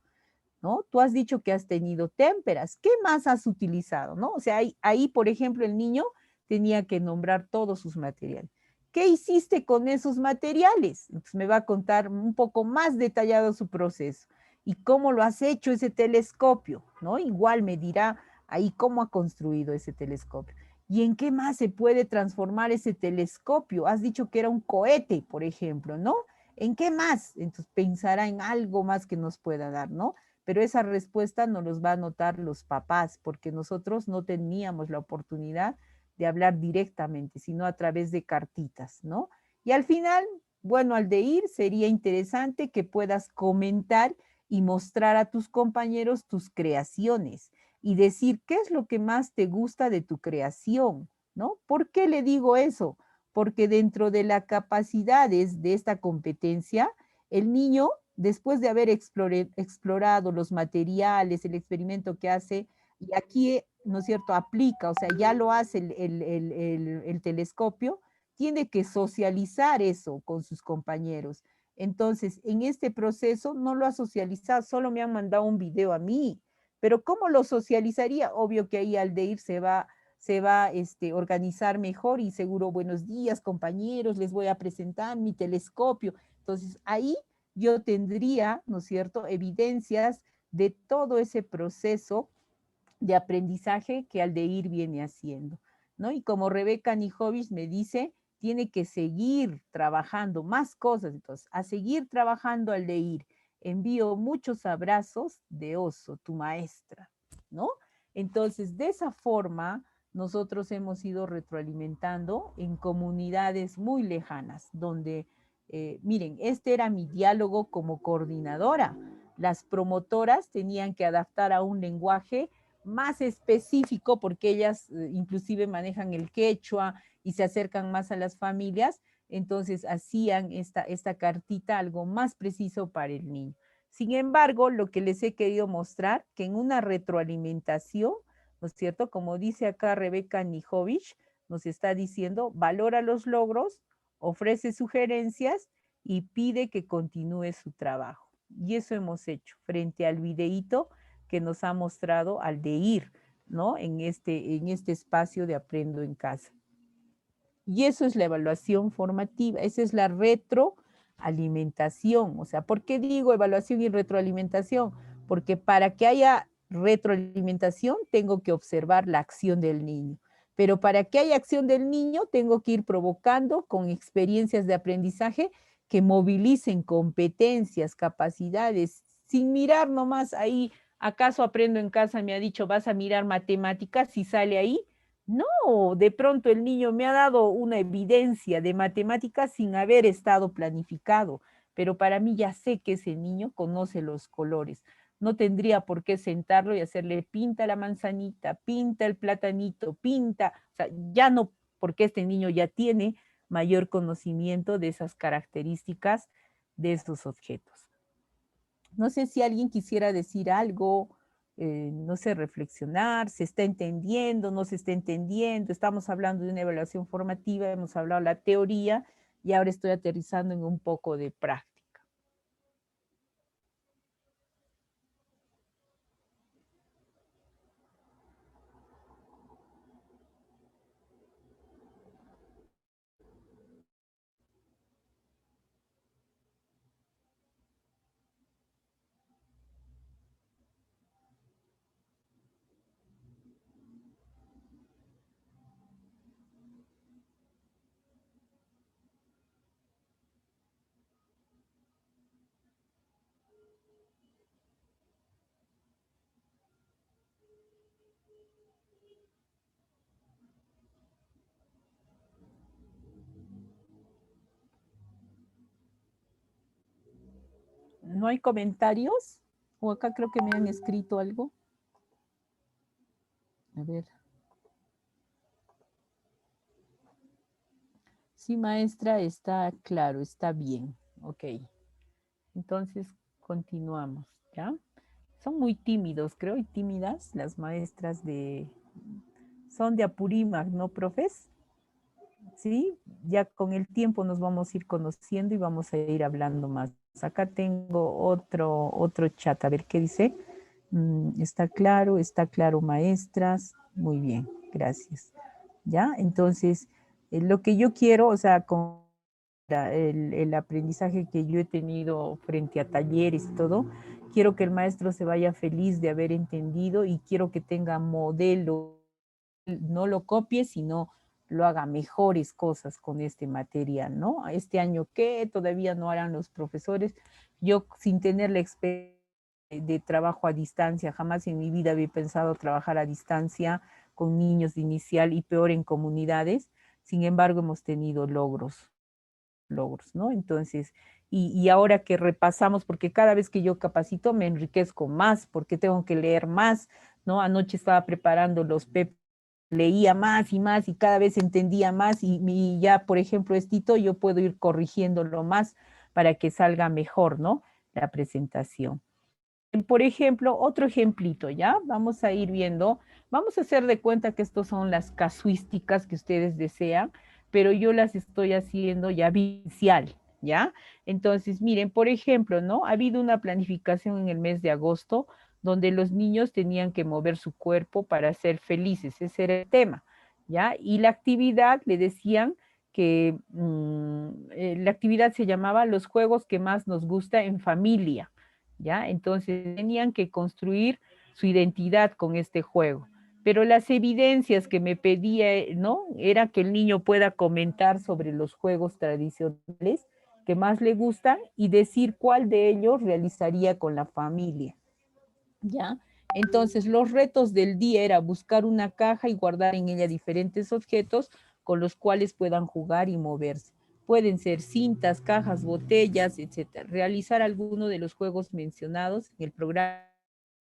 ¿No? Tú has dicho que has tenido témperas. ¿Qué más has utilizado? ¿No? O sea, ahí, por ejemplo, el niño tenía que nombrar todos sus materiales. ¿Qué hiciste con esos materiales? Entonces me va a contar un poco más detallado su proceso. ¿Y cómo lo has hecho ese telescopio? ¿No? Igual me dirá ahí cómo ha construido ese telescopio. ¿Y en qué más se puede transformar ese telescopio? Has dicho que era un cohete, por ejemplo, ¿no? ¿En qué más? Entonces pensará en algo más que nos pueda dar, ¿no? Pero esa respuesta nos los va a notar los papás, porque nosotros no teníamos la oportunidad de hablar directamente, sino a través de cartitas, ¿no? Y al final, bueno, al de ir, sería interesante que puedas comentar y mostrar a tus compañeros tus creaciones y decir qué es lo que más te gusta de tu creación, ¿no? ¿Por qué le digo eso? Porque dentro de las capacidades de esta competencia, el niño, después de haber explorado los materiales, el experimento que hace, y aquí, ¿no es cierto?, aplica, o sea, ya lo hace el telescopio, tiene que socializar eso con sus compañeros. Entonces, en este proceso no lo ha socializado, solo me han mandado un video a mí, pero ¿cómo lo socializaría? Obvio que ahí al de ir se va organizar mejor y seguro, buenos días compañeros, les voy a presentar mi telescopio. Entonces ahí yo tendría, ¿no es cierto?, evidencias de todo ese proceso de aprendizaje que Aldeir viene haciendo, ¿no? Y como Rebeca Nijovic me dice, tiene que seguir trabajando más cosas, entonces, a seguir trabajando Aldeir. Envío muchos abrazos de Oso, tu maestra, ¿no? Entonces, de esa forma, nosotros hemos ido retroalimentando en comunidades muy lejanas, donde, miren, este era mi diálogo como coordinadora. Las promotoras tenían que adaptar a un lenguaje más específico, porque ellas inclusive manejan el quechua y se acercan más a las familias, entonces hacían esta cartita algo más preciso para el niño. Sin embargo, lo que les he querido mostrar, que en una retroalimentación, ¿no es cierto? Como dice acá Rebeca Nijovic, nos está diciendo, valora los logros, ofrece sugerencias y pide que continúe su trabajo. Y eso hemos hecho frente al videíto que nos ha mostrado Aldeir, ¿no? En este espacio de Aprendo en Casa. Y eso es la evaluación formativa, esa es la retroalimentación. O sea, ¿por qué digo evaluación y retroalimentación? Porque para que haya retroalimentación tengo que observar la acción del niño. Pero para que haya acción del niño tengo que ir provocando con experiencias de aprendizaje que movilicen competencias, capacidades, sin mirar nomás ahí. ¿Acaso Aprendo en Casa me ha dicho, vas a mirar matemáticas si sale ahí? No, de pronto el niño me ha dado una evidencia de matemáticas sin haber estado planificado, pero para mí ya sé que ese niño conoce los colores. No tendría por qué sentarlo y hacerle pinta la manzanita, pinta el platanito, pinta, o sea, ya no, porque este niño ya tiene mayor conocimiento de esas características de estos objetos. No sé si alguien quisiera decir algo, no sé, reflexionar, se está entendiendo, no se está entendiendo, estamos hablando de una evaluación formativa, hemos hablado de la teoría y ahora estoy aterrizando en un poco de práctica. ¿No hay comentarios? O acá creo que me han escrito algo. A ver. Sí, maestra, está claro, está bien. Ok. Entonces, continuamos, ¿ya? Son muy tímidos, creo, y tímidas las maestras son de Apurímac, ¿no, profes? Sí, ya con el tiempo nos vamos a ir conociendo y vamos a ir hablando más. Acá tengo otro chat, a ver qué dice. Está claro, maestras. Muy bien, gracias. ¿Ya? Entonces, lo que yo quiero, o sea, con el aprendizaje que yo he tenido frente a talleres y todo, quiero que el maestro se vaya feliz de haber entendido y quiero que tenga modelo, no lo copie, sino lo haga mejores cosas con este material, ¿no? Este año que todavía no harán los profesores, yo sin tener la experiencia de trabajo a distancia, jamás en mi vida había pensado trabajar a distancia con niños de inicial y peor en comunidades, sin embargo hemos tenido logros, ¿no? Entonces, y ahora que repasamos, porque cada vez que yo capacito me enriquezco más, porque tengo que leer más, ¿no? Anoche estaba preparando los PEP, leía más y cada vez entendía más y ya, por ejemplo, yo puedo ir corrigiéndolo más para que salga mejor, ¿no? La presentación. Por ejemplo, otro ejemplito, ¿ya? Vamos a ir viendo, vamos a hacer de cuenta que estos son las casuísticas que ustedes desean, pero yo las estoy haciendo ya vivencial, ¿ya? Entonces, miren, por ejemplo, ¿no? Ha habido una planificación en el mes de agosto donde los niños tenían que mover su cuerpo para ser felices, ese era el tema, ¿ya? Y la actividad, le decían que la actividad se llamaba los juegos que más nos gusta en familia, ¿ya? Entonces tenían que construir su identidad con este juego. Pero las evidencias que me pedía, ¿no? Era que el niño pueda comentar sobre los juegos tradicionales que más le gustan y decir cuál de ellos realizaría con la familia, ¿ya? Entonces los retos del día era buscar una caja y guardar en ella diferentes objetos con los cuales puedan jugar y moverse. Pueden ser cintas, cajas, botellas, etcétera. Realizar alguno de los juegos mencionados en el programa,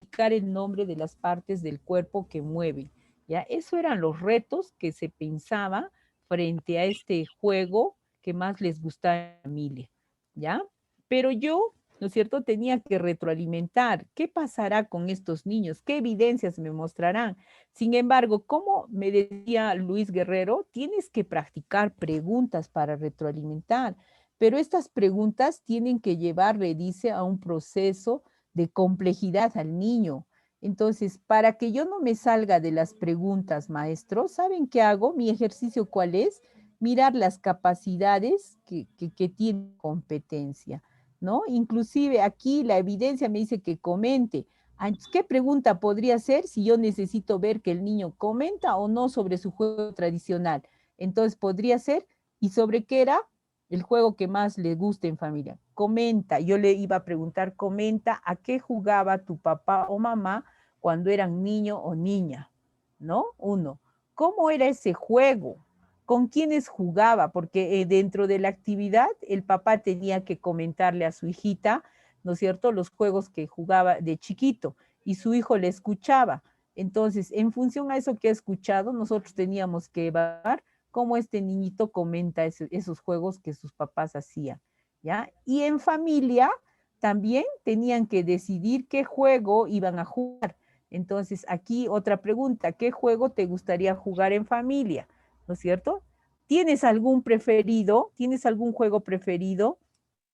indicar el nombre de las partes del cuerpo que mueven. ¿Ya? Eso eran los retos que se pensaba frente a este juego que más les gustaba a la familia, ¿ya? Pero yo, ¿no es cierto?, tenía que retroalimentar. ¿Qué pasará con estos niños? ¿Qué evidencias me mostrarán? Sin embargo, como me decía Luis Guerrero, tienes que practicar preguntas para retroalimentar, pero estas preguntas tienen que llevarle, dice, a un proceso de complejidad al niño. Entonces, para que yo no me salga de las preguntas, maestro, ¿saben qué hago? Mi ejercicio, ¿cuál es? Mirar las capacidades que tiene competencia, ¿no? Inclusive aquí la evidencia me dice que comente. ¿Qué pregunta podría ser si yo necesito ver que el niño comenta o no sobre su juego tradicional? Entonces podría ser, ¿y sobre qué era? El juego que más le gusta en familia. Comenta, yo le iba a preguntar, comenta a qué jugaba tu papá o mamá cuando eran niño o niña, ¿no? Uno, ¿cómo era ese juego? ¿Con quiénes jugaba? Porque dentro de la actividad el papá tenía que comentarle a su hijita, ¿no es cierto?, los juegos que jugaba de chiquito y su hijo le escuchaba. Entonces, en función a eso que ha escuchado, nosotros teníamos que evaluar cómo este niñito comenta esos juegos que sus papás hacían, ¿ya? Y en familia también tenían que decidir qué juego iban a jugar. Entonces, aquí otra pregunta, ¿qué juego te gustaría jugar en familia? ¿No es cierto? ¿Tienes algún preferido? ¿Tienes algún juego preferido?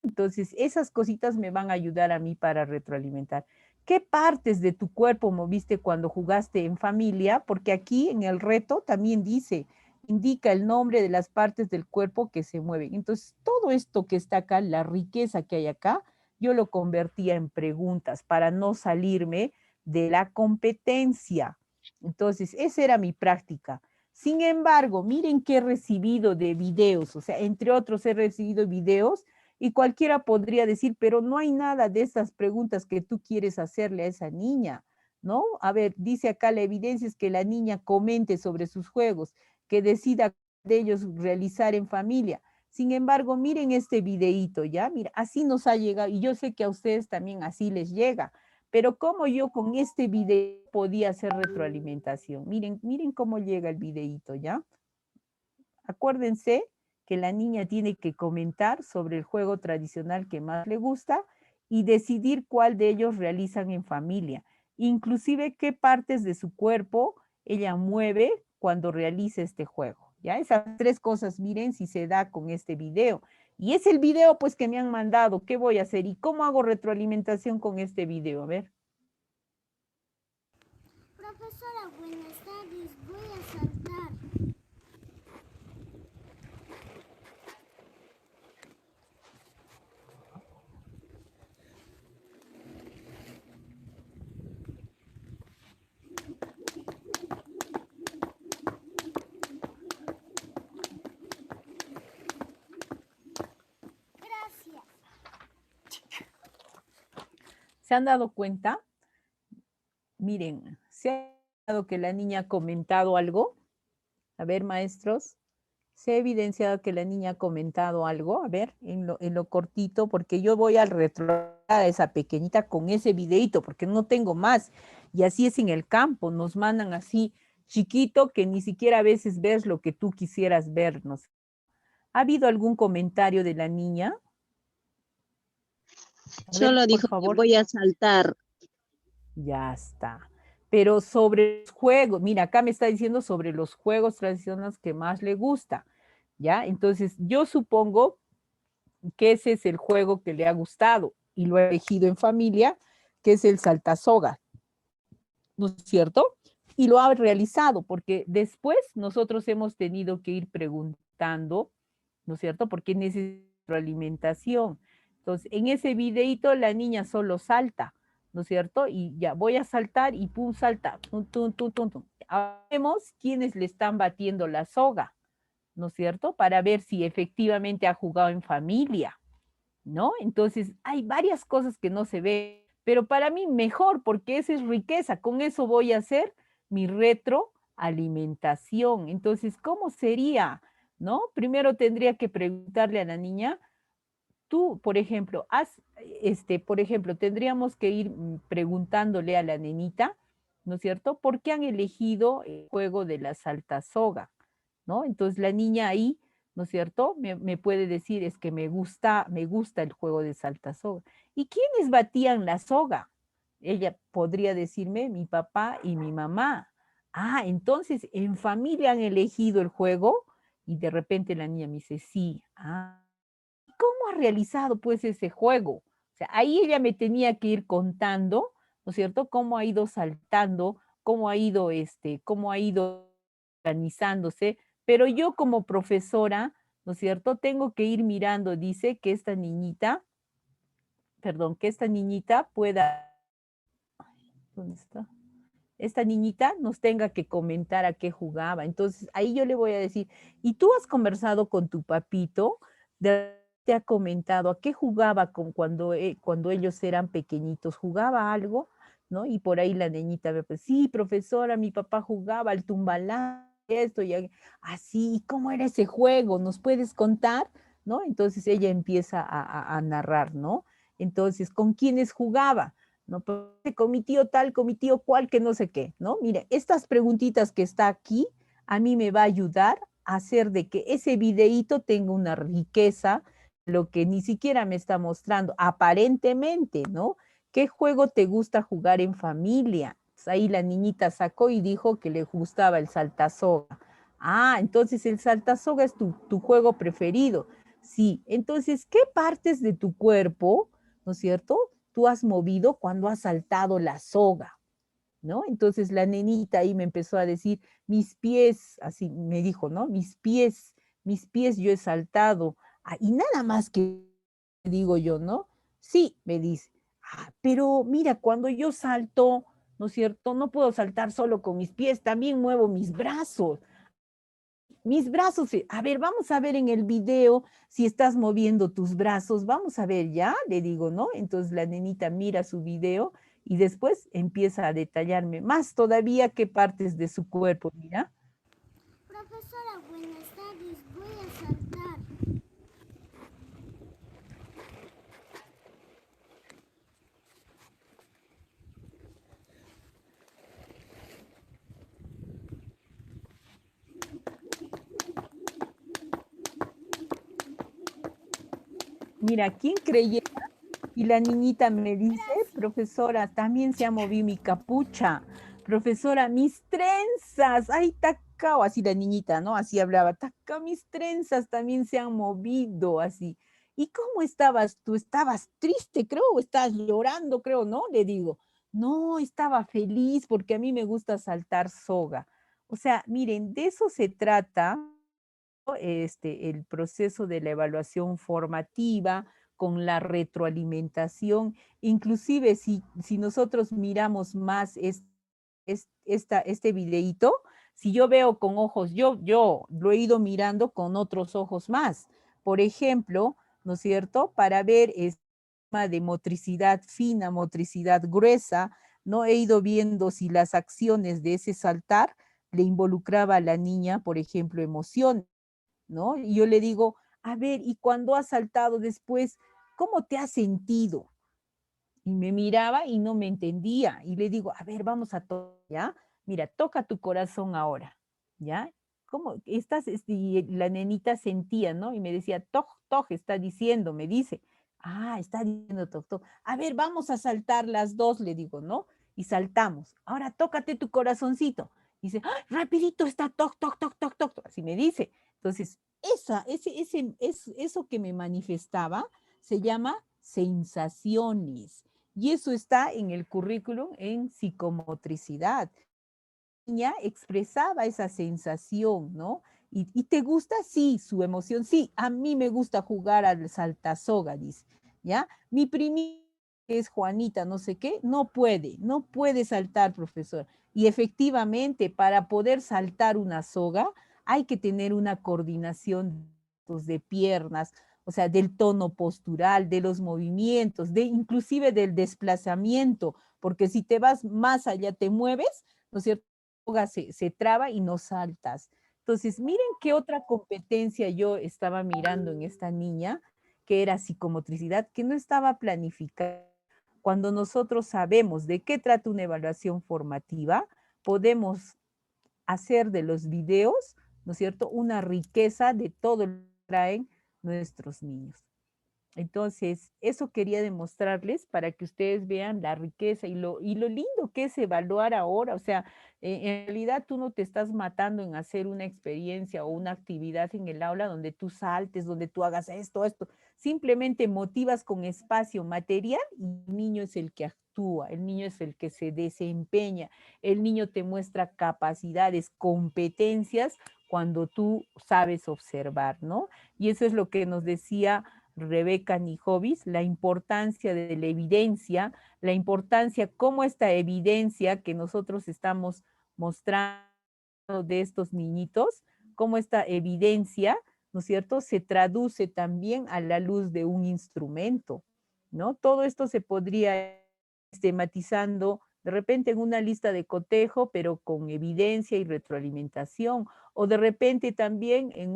Entonces, esas cositas me van a ayudar a mí para retroalimentar. ¿Qué partes de tu cuerpo moviste cuando jugaste en familia? Porque aquí en el reto también dice, indica el nombre de las partes del cuerpo que se mueven. Entonces, todo esto que está acá, la riqueza que hay acá, yo lo convertía en preguntas para no salirme de la competencia. Entonces, esa era mi práctica. Sin embargo, miren qué he recibido de videos, o sea, entre otros he recibido videos y cualquiera podría decir, pero no hay nada de esas preguntas que tú quieres hacerle a esa niña, ¿no? A ver, dice acá la evidencia es que la niña comente sobre sus juegos, que decida de ellos realizar en familia. Sin embargo, miren este videíto, ¿ya? Mira, así nos ha llegado, y yo sé que a ustedes también así les llega, pero cómo yo con este video podía hacer retroalimentación. Miren, miren cómo llega el videíto, ¿ya? Acuérdense que la niña tiene que comentar sobre el juego tradicional que más le gusta y decidir cuál de ellos realizan en familia, inclusive qué partes de su cuerpo ella mueve cuando realiza este juego. Ya esas tres cosas, miren si se da con este video. Y es el video pues que me han mandado, ¿qué voy a hacer? ¿Y cómo hago retroalimentación con este video? A ver. Profesora, buenas tardes. Voy a saltar. ¿Se han dado cuenta? Miren, ¿se ha dado que la niña ha comentado algo? A ver, maestros, ¿se ha evidenciado que la niña ha comentado algo? A ver, en lo cortito, porque yo voy al retro a esa pequeñita con ese videito, porque no tengo más. Y así es en el campo, nos mandan así chiquito que ni siquiera a veces ves lo que tú quisieras vernos. ¿Ha habido algún comentario de la niña? A ver, Solo por dijo que favor. voy a saltar. Ya está. Pero sobre los juegos, mira, acá me está diciendo sobre los juegos tradicionales que más le gusta, ¿ya? Entonces, yo supongo que ese es el juego que le ha gustado y lo ha elegido en familia, que es el saltasoga, ¿no es cierto? Y lo ha realizado, porque después nosotros hemos tenido que ir preguntando, ¿no es cierto? Porque necesita alimentación. Entonces, en ese videito la niña solo salta, ¿no es cierto? Y ya voy a saltar y pum, salta. Tum, tum, tum, tum, tum. Ahora vemos quiénes le están batiendo la soga, ¿no es cierto? Para ver si efectivamente ha jugado en familia, ¿no? Entonces, hay varias cosas que no se ven, pero para mí mejor, porque esa es riqueza. Con eso voy a hacer mi retroalimentación. Entonces, ¿cómo sería? ¿No? Primero tendría que preguntarle a la niña, tú, por ejemplo, por ejemplo, tendríamos que ir preguntándole a la nenita, ¿no es cierto? ¿Por qué han elegido el juego de la salta soga? ¿No? Entonces la niña ahí, ¿no es cierto? Me puede decir, es que me gusta el juego de salta soga. ¿Y quiénes batían la soga? Ella podría decirme, mi papá y mi mamá. Ah, entonces en familia han elegido el juego y de repente la niña me dice, sí. Ah, ¿cómo ha realizado pues ese juego? O sea, ahí ella me tenía que ir contando, ¿no es cierto? Cómo ha ido saltando, cómo ha ido organizándose, pero yo como profesora, ¿no es cierto? Tengo que ir mirando, dice que esta niñita, perdón, que esta niñita pueda, ¿dónde está? Esta niñita nos tenga que comentar a qué jugaba. Entonces, ahí yo le voy a decir, ¿y tú has conversado con tu papito? ¿Te ha comentado a qué jugaba cuando ellos eran pequeñitos? ¿Jugaba algo? ¿No? Y por ahí la niñita me pues, sí, profesora, mi papá jugaba al tumbalá, esto y así, ¿y cómo era ese juego? ¿Nos puedes contar? ¿No? Entonces ella empieza a narrar, ¿no? Entonces, ¿con quiénes jugaba? ¿No? Con mi tío tal, con mi tío cual, que no sé qué, ¿no? Mire, estas preguntitas que está aquí, a mí me va a ayudar a hacer de que ese videíto tenga una riqueza, lo que ni siquiera me está mostrando, aparentemente, ¿no? ¿Qué juego te gusta jugar en familia? Pues ahí la niñita sacó y dijo que le gustaba el saltasoga. Ah, entonces el saltasoga es tu juego preferido. Sí, entonces, ¿qué partes de tu cuerpo, ¿no es cierto?, tú has movido cuando has saltado la soga, ¿no? Entonces la nenita ahí me empezó a decir, mis pies, así me dijo, ¿no? Mis pies yo he saltado. Ah, y nada más que digo yo, ¿no? Sí, me dice. Ah, pero mira, cuando yo salto, ¿no es cierto? No puedo saltar solo con mis pies, también muevo mis brazos. Mis brazos, a ver, vamos a ver en el video si estás moviendo tus brazos, vamos a ver ya, le digo, ¿no? Entonces la nenita mira su video y después empieza a detallarme más todavía qué partes de su cuerpo, mira. Profesora, buenas tardes, voy a saltar. Mira, ¿quién creyera? Y la niñita me dice, profesora, también se ha movido mi capucha. Profesora, mis trenzas, ay, tacao, así la niñita, ¿no? Así hablaba, tacao, mis trenzas también se han movido, así. ¿Y cómo estabas? Tú estabas triste, creo, o estabas llorando, creo, ¿no? Le digo, no, estaba feliz porque a mí me gusta saltar soga. O sea, miren, de eso se trata el proceso de la evaluación formativa, con la retroalimentación, inclusive si nosotros miramos más este videíto, si yo veo con ojos, yo lo he ido mirando con otros ojos más, por ejemplo, ¿no es cierto? Para ver de motricidad fina, motricidad gruesa, ¿no? He ido viendo si las acciones de ese saltar le involucraba a la niña, por ejemplo, emoción, ¿no? Y yo le digo, a ver, y cuando has saltado después, ¿cómo te has sentido? Y me miraba y no me entendía. Y le digo, a ver, vamos a tocar, ¿ya? Mira, toca tu corazón ahora, ¿ya? ¿Cómo estás? Y la nenita sentía, ¿no? Y me decía, toj, toj, está diciendo, me dice. Ah, está diciendo toj, toj. A ver, vamos a saltar las dos, le digo, ¿no? Y saltamos. Ahora tócate tu corazoncito. Dice, ¡ay, rapidito está toc, toc, toc, toc, toc! Así me dice. Entonces, eso que me manifestaba se llama sensaciones. Y eso está en el currículum en psicomotricidad. La niña expresaba esa sensación, ¿no? ¿Y te gusta? Sí, su emoción. Sí, a mí me gusta jugar al saltasoga, dice, ¿ya? Mi primita, que es Juanita, no sé qué, no puede saltar, profesor. Y efectivamente, para poder saltar una soga, hay que tener una coordinación de piernas, o sea, del tono postural, de los movimientos, inclusive del desplazamiento, porque si te vas más allá, te mueves, ¿no es cierto? Se traba y no saltas. Entonces, miren qué otra competencia yo estaba mirando en esta niña, que era psicomotricidad, que no estaba planificada. Cuando nosotros sabemos de qué trata una evaluación formativa, podemos hacer de los videos, ¿no es cierto?, una riqueza de todo lo que traen nuestros niños. Entonces, eso quería demostrarles para que ustedes vean la riqueza y lo lindo que es evaluar ahora. O sea, en realidad tú no te estás matando en hacer una experiencia o una actividad en el aula donde tú saltes, donde tú hagas esto, esto. Simplemente motivas con espacio material y el niño es el que actúa, el niño es el que se desempeña, el niño te muestra capacidades, competencias cuando tú sabes observar, ¿no? Y eso es lo que nos decía Rebeca Nijovis, la importancia de la evidencia, la importancia, cómo esta evidencia que nosotros estamos mostrando de estos niñitos, cómo esta evidencia, ¿no es cierto?, se traduce también a la luz de un instrumento, ¿no? Todo esto se podría sistematizando de repente en una lista de cotejo, pero con evidencia y retroalimentación, o de repente también en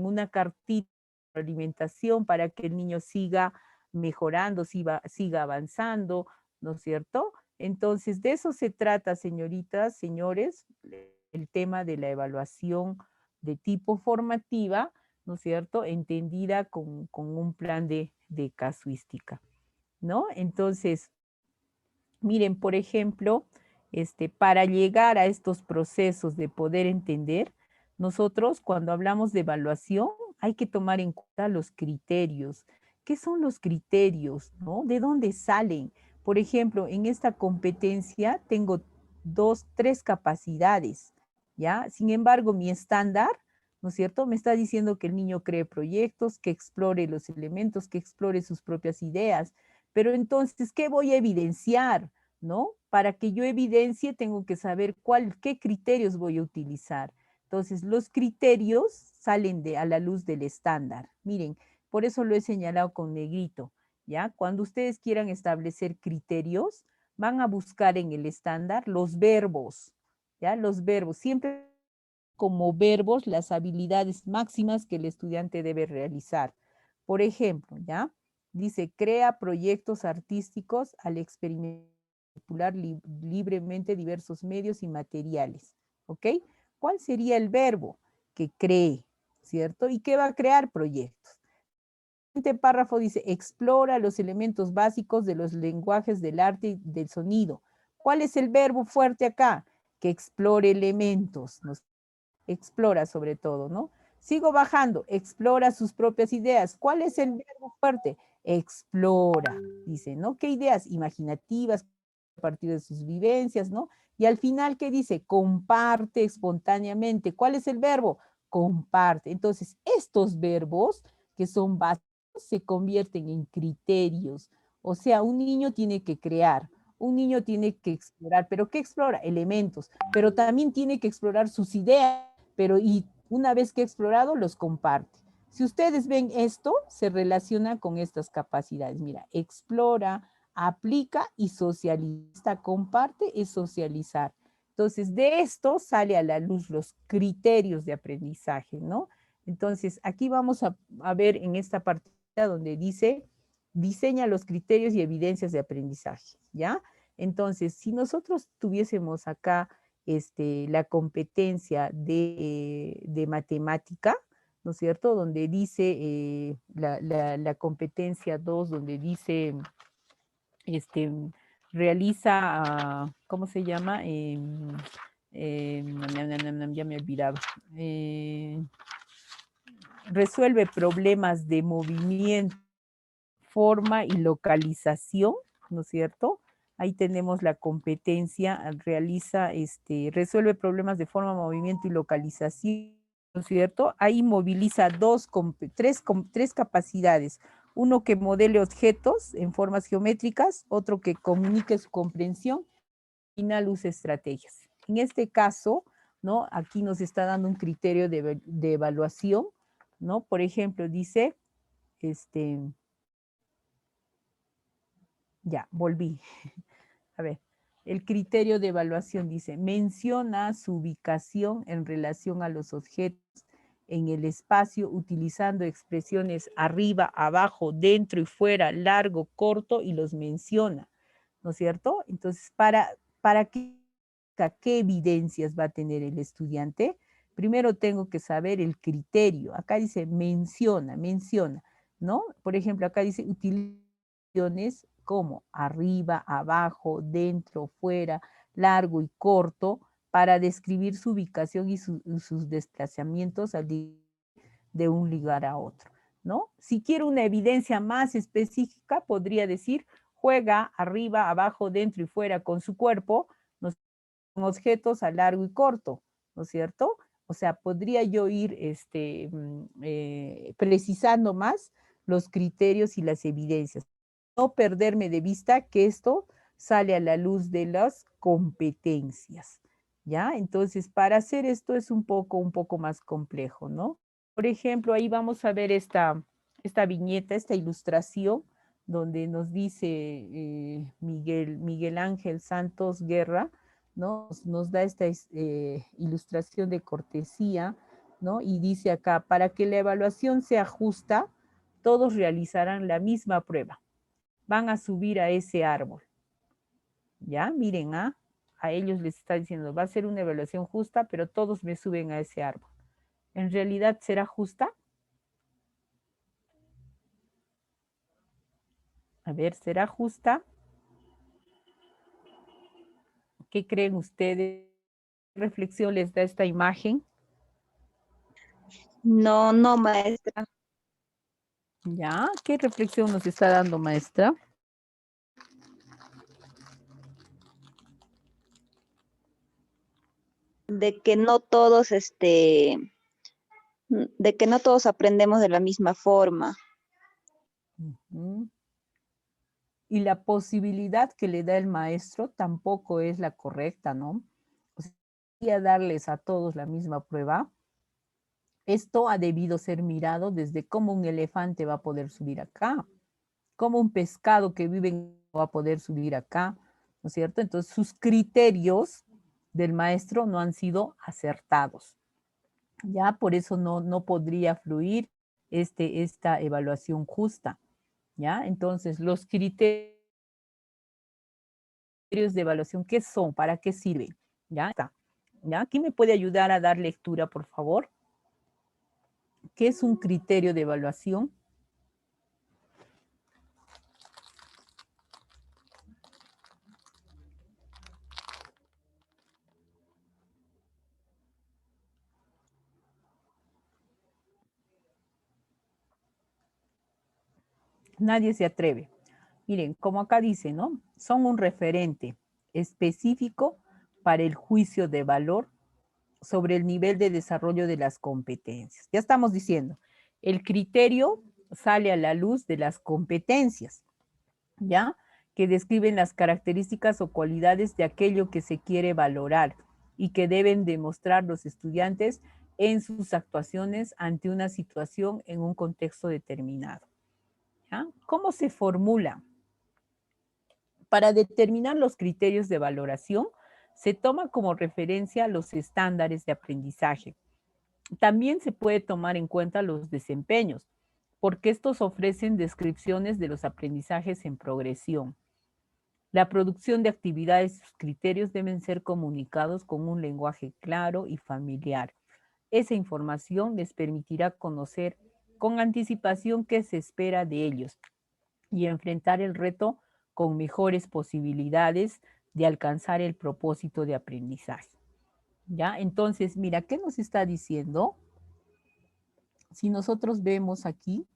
una cartita alimentación para que el niño siga mejorando, siga avanzando, ¿no es cierto? Entonces, de eso se trata, señoritas, señores, el tema de la evaluación de tipo formativa, ¿no es cierto? Entendida con un plan de casuística, ¿no? Entonces, miren, por ejemplo, para llegar a estos procesos de poder entender, nosotros cuando hablamos de evaluación hay que tomar en cuenta los criterios. ¿Qué son los criterios? ¿No? ¿De dónde salen? Por ejemplo, en esta competencia tengo tres capacidades, ¿ya? Sin embargo, mi estándar, ¿no es cierto? Me está diciendo que el niño cree proyectos, que explore los elementos, que explore sus propias ideas. Pero entonces, ¿qué voy a evidenciar? ¿No? Para que yo evidencie, tengo que saber qué criterios voy a utilizar. Entonces, los criterios salen a la luz del estándar. Miren, por eso lo he señalado con negrito, ¿ya? Cuando ustedes quieran establecer criterios, van a buscar en el estándar los verbos, ¿ya? Los verbos, siempre como verbos las habilidades máximas que el estudiante debe realizar. Por ejemplo, ¿ya? Dice, crea proyectos artísticos al experimentar libremente diversos medios y materiales, ¿ok? ¿Cuál sería el verbo? Que cree, ¿cierto? ¿Y qué va a crear? Proyectos. El siguiente párrafo dice, explora los elementos básicos de los lenguajes del arte y del sonido. ¿Cuál es el verbo fuerte acá? Que explore elementos, ¿no? Explora sobre todo, ¿no? Sigo bajando, explora sus propias ideas. ¿Cuál es el verbo fuerte? Explora, dice, ¿no? ¿Qué ideas imaginativas a partir de sus vivencias, ¿no? Y al final, ¿qué dice? Comparte espontáneamente. ¿Cuál es el verbo? Comparte. Entonces, estos verbos que son básicos se convierten en criterios. O sea, un niño tiene que crear, un niño tiene que explorar, pero ¿qué explora? Elementos, pero también tiene que explorar sus ideas, pero y una vez que ha explorado, los comparte. Si ustedes ven esto, se relaciona con estas capacidades. Mira, explora, aplica y socializa. Comparte es socializar. Entonces, de esto sale a la luz los criterios de aprendizaje, ¿no? Entonces, aquí vamos a ver en esta partida donde dice, diseña los criterios y evidencias de aprendizaje, ¿ya? Entonces, si nosotros tuviésemos acá la competencia de matemática, ¿no es cierto? Donde dice la competencia 2, donde dice, realiza, ¿cómo se llama? Ya me olvidaba. Resuelve problemas de movimiento, forma y localización, ¿no es cierto? Ahí tenemos la competencia, resuelve problemas de forma, movimiento y localización, ¿no es cierto? Ahí moviliza tres capacidades. Uno que modele objetos en formas geométricas, otro que comunique su comprensión, y final use estrategias. En este caso, ¿no? Aquí nos está dando un criterio de evaluación, ¿no? Por ejemplo, dice, ya, volví. A ver, el criterio de evaluación dice, menciona su ubicación en relación a los objetos en el espacio utilizando expresiones arriba, abajo, dentro y fuera, largo, corto, y los menciona, ¿no es cierto? Entonces, ¿para qué evidencias va a tener el estudiante? Primero tengo que saber el criterio. Acá dice menciona, ¿no? Por ejemplo, acá dice utilizaciones como arriba, abajo, dentro, fuera, largo y corto, para describir su ubicación y sus desplazamientos de un lugar a otro, ¿no? Si quiero una evidencia más específica, podría decir, juega arriba, abajo, dentro y fuera con su cuerpo, ¿no? Con objetos a largo y corto, ¿no es cierto? O sea, podría yo ir precisando más los criterios y las evidencias. No perderme de vista que esto sale a la luz de las competencias, ¿ya? Entonces, para hacer esto es un poco más complejo, ¿no? Por ejemplo, ahí vamos a ver esta viñeta, esta ilustración, donde nos dice Miguel Ángel Santos Guerra, ¿no? Nos da esta ilustración de cortesía, ¿no? Y dice acá, para que la evaluación sea justa, todos realizarán la misma prueba. Van a subir a ese árbol. ¿Ya? Miren, a ellos les está diciendo, va a ser una evaluación justa, pero todos me suben a ese árbol. ¿En realidad será justa? A ver, ¿será justa? ¿Qué creen ustedes? ¿Qué reflexión les da esta imagen? No, no, maestra. ¿Ya? ¿Qué reflexión nos está dando, maestra? De que no todos, de que no todos aprendemos de la misma forma. Uh-huh. Y la posibilidad que le da el maestro tampoco es la correcta, ¿no? O sea, darles a todos la misma prueba. Esto ha debido ser mirado desde cómo un elefante va a poder subir acá, cómo un pescado que vive va a poder subir acá, ¿no es cierto? Entonces sus criterios del maestro no han sido acertados. Ya por eso no podría fluir esta evaluación justa. ¿Ya? Entonces, los criterios de evaluación, ¿qué son? ¿Para qué sirven? ¿Ya? Está. ¿Ya? ¿Quién me puede ayudar a dar lectura, por favor? ¿Qué es un criterio de evaluación? Nadie se atreve. Miren, como acá dice, ¿no? Son un referente específico para el juicio de valor sobre el nivel de desarrollo de las competencias. Ya estamos diciendo, el criterio sale a la luz de las competencias, ¿ya? Que describen las características o cualidades de aquello que se quiere valorar y que deben demostrar los estudiantes en sus actuaciones ante una situación en un contexto determinado. ¿Ya? ¿Cómo se formula? Para determinar los criterios de valoración, se toma como referencia los estándares de aprendizaje. También se puede tomar en cuenta los desempeños, porque estos ofrecen descripciones de los aprendizajes en progresión. La producción de actividades y sus criterios deben ser comunicados con un lenguaje claro y familiar. Esa información les permitirá conocer con anticipación qué se espera de ellos y enfrentar el reto con mejores posibilidades de alcanzar el propósito de aprendizaje. ¿Ya? Entonces, mira, ¿qué nos está diciendo? Si nosotros vemos aquí,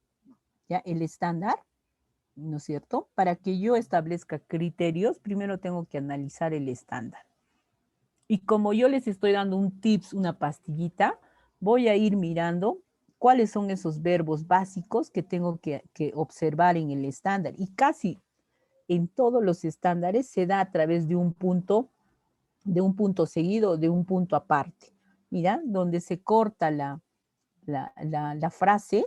¿ya? El estándar, ¿no es cierto? Para que yo establezca criterios, primero tengo que analizar el estándar. Y como yo les estoy dando un tips, una pastillita, voy a ir mirando cuáles son esos verbos básicos que tengo que observar en el estándar. Y casi en todos los estándares se da a través de un punto seguido, de un punto aparte. Mira, donde se corta la frase,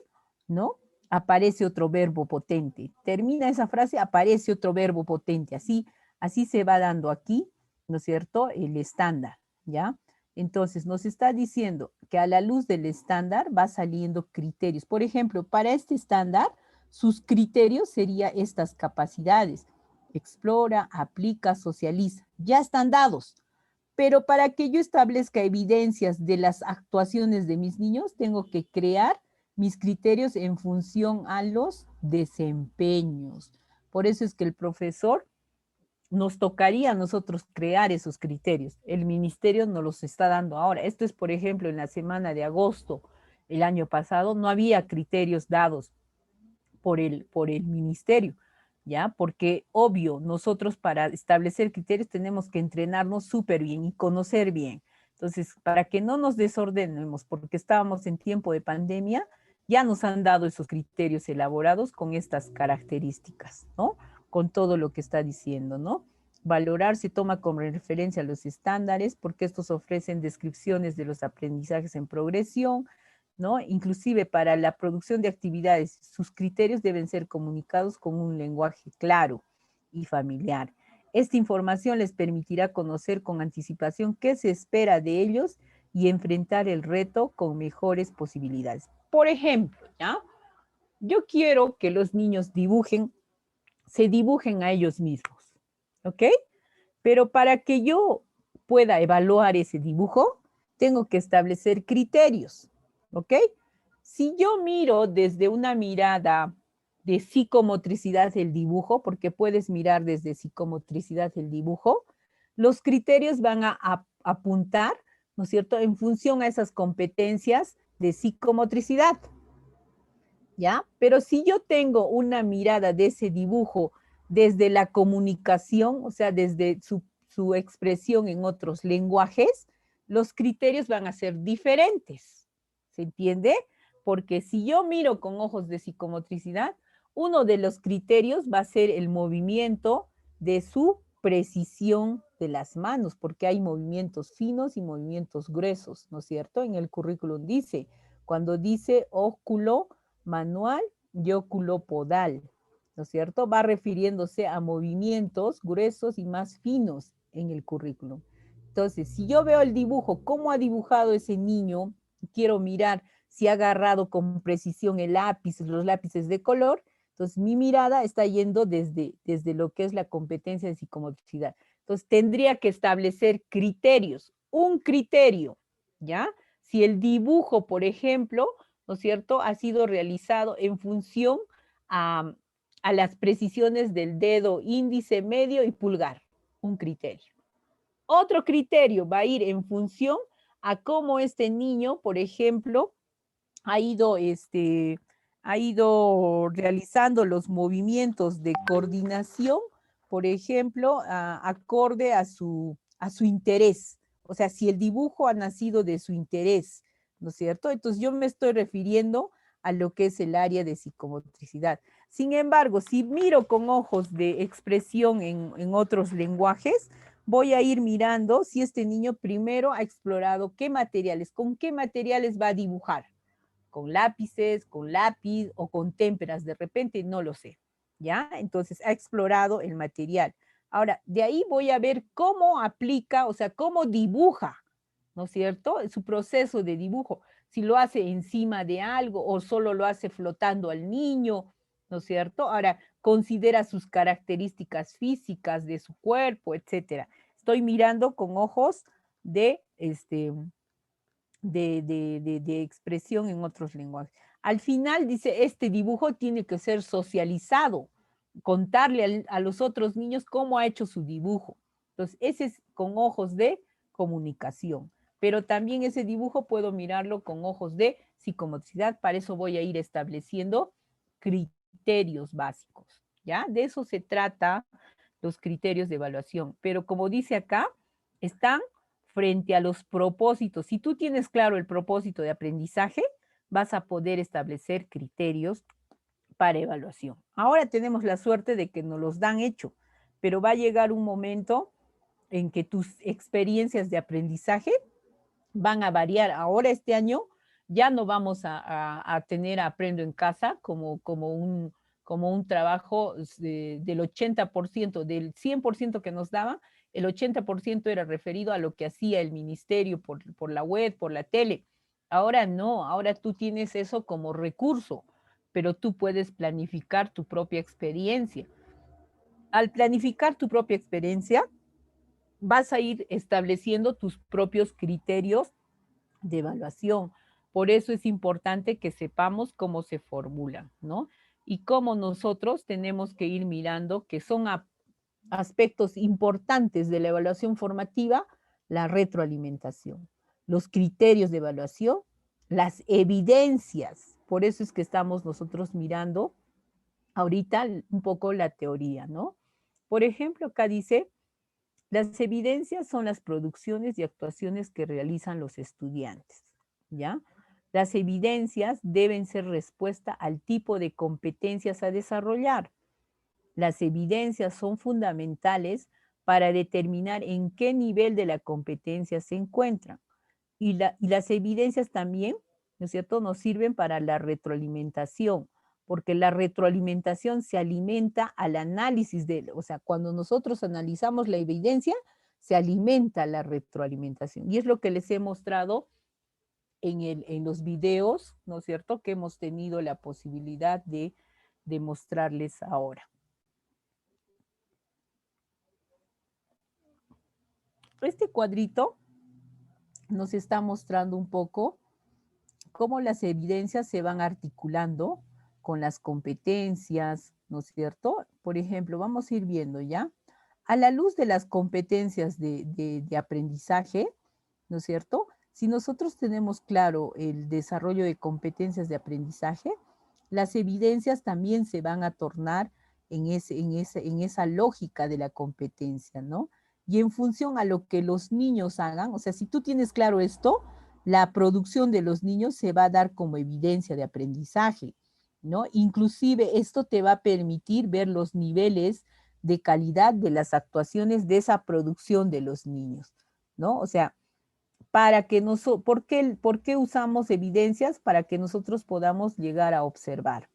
¿no? Aparece otro verbo potente. Termina esa frase, aparece otro verbo potente. Así se va dando aquí, ¿no es cierto? El estándar, ¿ya? Entonces, nos está diciendo que a la luz del estándar va saliendo criterios. Por ejemplo, para este estándar, sus criterios serían estas capacidades. Explora, aplica, socializa. Ya están dados. Pero para que yo establezca evidencias de las actuaciones de mis niños, tengo que crear mis criterios en función a los desempeños. Por eso es que el profesor nos tocaría a nosotros crear esos criterios. El ministerio nos los está dando ahora. Esto es, por ejemplo, en la semana de agosto el año pasado, no había criterios dados por el ministerio. ¿Ya? Porque obvio, nosotros para establecer criterios tenemos que entrenarnos súper bien y conocer bien. Entonces, para que no nos desordenemos, porque estábamos en tiempo de pandemia, ya nos han dado esos criterios elaborados con estas características, ¿no? Con todo lo que está diciendo, ¿no? Valorar se toma como referencia a los estándares porque estos ofrecen descripciones de los aprendizajes en progresión, ¿no? Inclusive para la producción de actividades, sus criterios deben ser comunicados con un lenguaje claro y familiar. Esta información les permitirá conocer con anticipación qué se espera de ellos y enfrentar el reto con mejores posibilidades. Por ejemplo, ¿ya? Yo quiero que los niños se dibujen a ellos mismos, ¿ok? Pero para que yo pueda evaluar ese dibujo, tengo que establecer criterios. ¿Ok? Si yo miro desde una mirada de psicomotricidad el dibujo, porque puedes mirar desde psicomotricidad el dibujo, los criterios van a apuntar, ¿no es cierto?, en función a esas competencias de psicomotricidad. ¿Ya? Pero si yo tengo una mirada de ese dibujo desde la comunicación, o sea, desde su expresión en otros lenguajes, los criterios van a ser diferentes. ¿Se entiende? Porque si yo miro con ojos de psicomotricidad, uno de los criterios va a ser el movimiento de su precisión de las manos, porque hay movimientos finos y movimientos gruesos, ¿no es cierto? En el currículum dice, cuando dice óculo manual y óculo podal, ¿no es cierto? Va refiriéndose a movimientos gruesos y más finos en el currículum. Entonces, si yo veo el dibujo, cómo ha dibujado ese niño, quiero mirar si ha agarrado con precisión el lápiz, los lápices de color, entonces mi mirada está yendo desde lo que es la competencia de psicomotricidad. Entonces tendría que establecer criterios, un criterio, ¿ya? Si el dibujo, por ejemplo, ¿no es cierto?, ha sido realizado en función a las precisiones del dedo índice, medio y pulgar, un criterio. Otro criterio va a ir en función a cómo este niño, por ejemplo, ha ido realizando los movimientos de coordinación, por ejemplo, acorde a su interés. O sea, si el dibujo ha nacido de su interés, ¿no es cierto? Entonces yo me estoy refiriendo a lo que es el área de psicomotricidad. Sin embargo, si miro con ojos de expresión en otros lenguajes, voy a ir mirando si este niño primero ha explorado qué materiales, con qué materiales va a dibujar. Con lápices, con lápiz o con témperas, de repente no lo sé, ¿ya? Entonces ha explorado el material. Ahora, de ahí voy a ver cómo aplica, o sea, cómo dibuja, ¿no es cierto? Su proceso de dibujo, si lo hace encima de algo o solo lo hace flotando al niño, ¿no es cierto? Ahora, considera sus características físicas de su cuerpo, etcétera. Estoy mirando con ojos de, de expresión en otros lenguajes. Al final dice, este dibujo tiene que ser socializado, contarle a los otros niños cómo ha hecho su dibujo. Entonces, ese es con ojos de comunicación, pero también ese dibujo puedo mirarlo con ojos de psicomotricidad, para eso voy a ir estableciendo criterios básicos, ¿ya? De eso se trata los criterios de evaluación, pero como dice acá, están frente a los propósitos. Si tú tienes claro el propósito de aprendizaje, vas a poder establecer criterios para evaluación. Ahora tenemos la suerte de que nos los dan hecho, pero va a llegar un momento en que tus experiencias de aprendizaje van a variar. Ahora este año ya no vamos a tener Aprendo en Casa como un trabajo del 80%, del 100% que nos daban, el 80% era referido a lo que hacía el ministerio por la web, por la tele. Ahora no, ahora tú tienes eso como recurso, pero tú puedes planificar tu propia experiencia. Al planificar tu propia experiencia, vas a ir estableciendo tus propios criterios de evaluación. Por eso es importante que sepamos cómo se formulan, ¿no? Y cómo nosotros tenemos que ir mirando que son aspectos importantes de la evaluación formativa, la retroalimentación, los criterios de evaluación, las evidencias. Por eso es que estamos nosotros mirando ahorita un poco la teoría, ¿no? Por ejemplo, acá dice, las evidencias son las producciones y actuaciones que realizan los estudiantes, ¿ya? Las evidencias deben ser respuesta al tipo de competencias a desarrollar. Las evidencias son fundamentales para determinar en qué nivel de la competencia se encuentran. Y las evidencias también, ¿no es cierto?, nos sirven para la retroalimentación, porque la retroalimentación se alimenta al análisis o sea, cuando nosotros analizamos la evidencia, se alimenta la retroalimentación. Y es lo que les he mostrado en los videos, ¿no es cierto?, que hemos tenido la posibilidad de mostrarles ahora. Este cuadrito nos está mostrando un poco cómo las evidencias se van articulando con las competencias, ¿no es cierto? Por ejemplo, vamos a ir viendo ya, a la luz de las competencias de aprendizaje, ¿no es cierto? Si nosotros tenemos claro el desarrollo de competencias de aprendizaje, las evidencias también se van a tornar en esa lógica de la competencia, ¿no? Y en función a lo que los niños hagan, o sea, si tú tienes claro esto, la producción de los niños se va a dar como evidencia de aprendizaje, ¿no? Inclusive esto te va a permitir ver los niveles de calidad de las actuaciones de esa producción de los niños, ¿no? O sea, ¿por qué usamos evidencias? Para que nosotros podamos llegar a observar,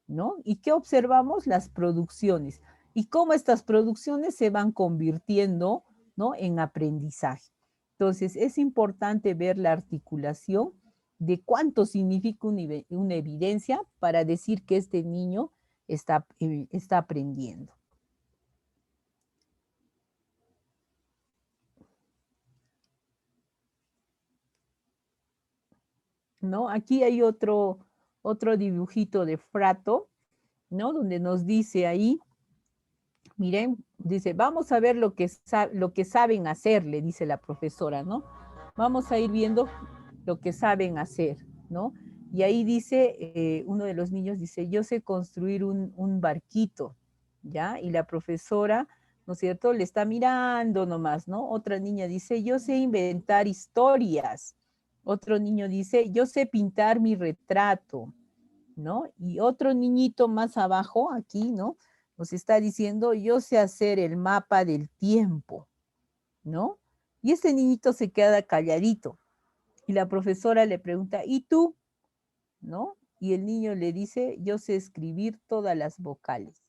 ¿no? ¿Y qué observamos? Las producciones. Y cómo estas producciones se van convirtiendo, ¿no?, en aprendizaje. Entonces, es importante ver la articulación de cuánto significa una evidencia para decir que este niño está aprendiendo. ¿No? Aquí hay otro dibujito de Frato, ¿no? Donde nos dice ahí, miren, dice, vamos a ver lo que saben hacer, le dice la profesora, ¿no? Vamos a ir viendo lo que saben hacer, ¿no? Y ahí dice, uno de los niños dice, yo sé construir un barquito, ¿ya? Y la profesora, ¿no es cierto?, le está mirando nomás, ¿no? Otra niña dice, yo sé inventar historias. Otro niño dice, yo sé pintar mi retrato, ¿no? Y otro niñito más abajo, aquí, ¿no?, nos está diciendo, yo sé hacer el mapa del tiempo, ¿no? Y este niñito se queda calladito. Y la profesora le pregunta, ¿y tú? ¿No? Y el niño le dice, yo sé escribir todas las vocales.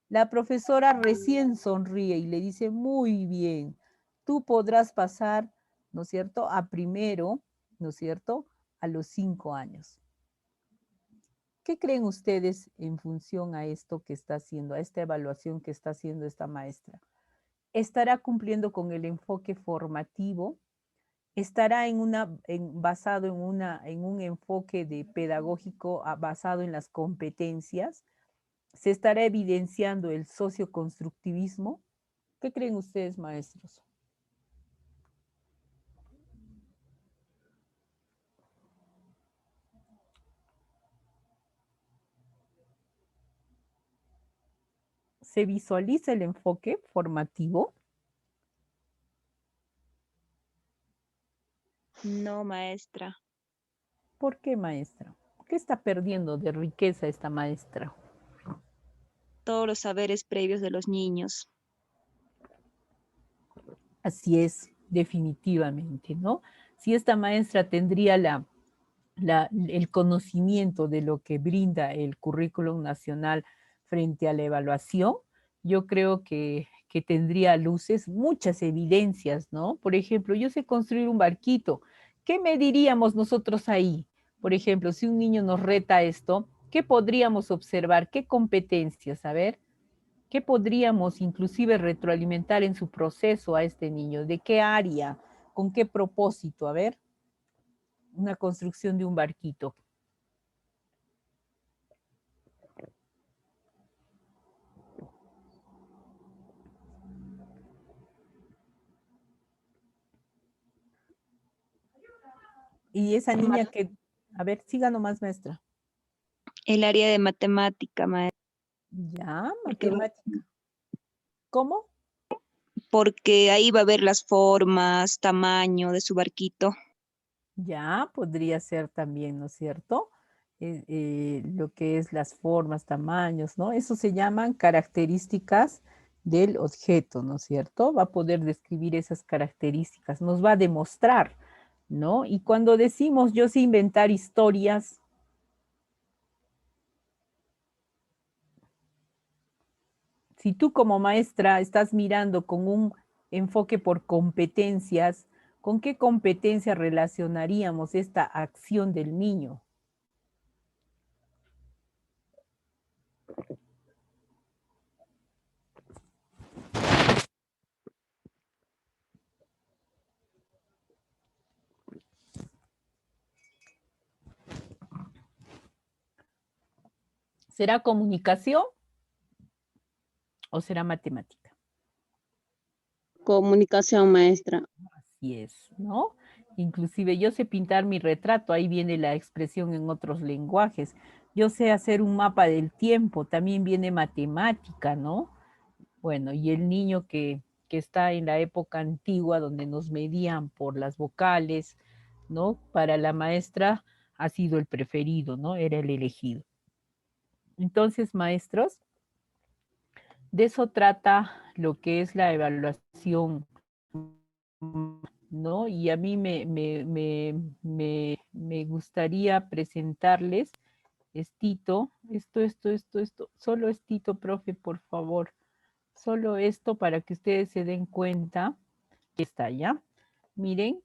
La profesora recién sonríe y le dice, muy bien, tú podrás pasar, ¿no es cierto?, a primero, ¿no es cierto?, a los 5 años. ¿Qué creen ustedes en función a esto que está haciendo, a esta evaluación que está haciendo esta maestra? ¿Estará cumpliendo con el enfoque formativo? ¿Estará basado en un enfoque pedagógico basado en las competencias? ¿Se estará evidenciando el socioconstructivismo? ¿Qué creen ustedes, maestros? ¿Se visualiza el enfoque formativo? No, maestra. ¿Por qué, maestra? ¿Qué está perdiendo de riqueza esta maestra? Todos los saberes previos de los niños. Así es, definitivamente, ¿no? Si esta maestra tendría el conocimiento de lo que brinda el currículum nacional frente a la evaluación, yo creo que tendría luces muchas evidencias, ¿no? Por ejemplo, yo sé construir un barquito. ¿Qué mediríamos nosotros ahí? Por ejemplo, si un niño nos reta esto, ¿qué podríamos observar? ¿Qué competencias? A ver, ¿qué podríamos inclusive retroalimentar en su proceso a este niño? ¿De qué área? ¿Con qué propósito? A ver, una construcción de un barquito. Y esa niña que, a ver, siga nomás, maestra. El área de matemática, maestra. Ya, Porque, matemática. ¿Cómo? porque ahí va a ver las formas, tamaño de su barquito. Ya, podría ser también, ¿no es cierto? Lo que es las formas, tamaños, ¿no? Eso se llaman características del objeto, ¿no es cierto? Va a poder describir esas características, nos va a demostrar, ¿no? Y cuando decimos yo sé inventar historias, si tú como maestra estás mirando con un enfoque por competencias, ¿con qué competencia relacionaríamos esta acción del niño? ¿Será comunicación o será matemática? Comunicación, maestra. Así es, ¿no? Inclusive yo sé pintar mi retrato, ahí viene la expresión en otros lenguajes. Yo sé hacer un mapa del tiempo, también viene matemática, ¿no? Bueno, y el niño que está en la época antigua donde nos medían por las vocales, ¿no? Para la maestra ha sido el preferido, ¿no? Era el elegido. Entonces, maestros, de eso trata lo que es la evaluación, ¿no? Y a mí me gustaría presentarles esto, solo estito, profe, por favor, solo esto para que ustedes se den cuenta que está ya. Miren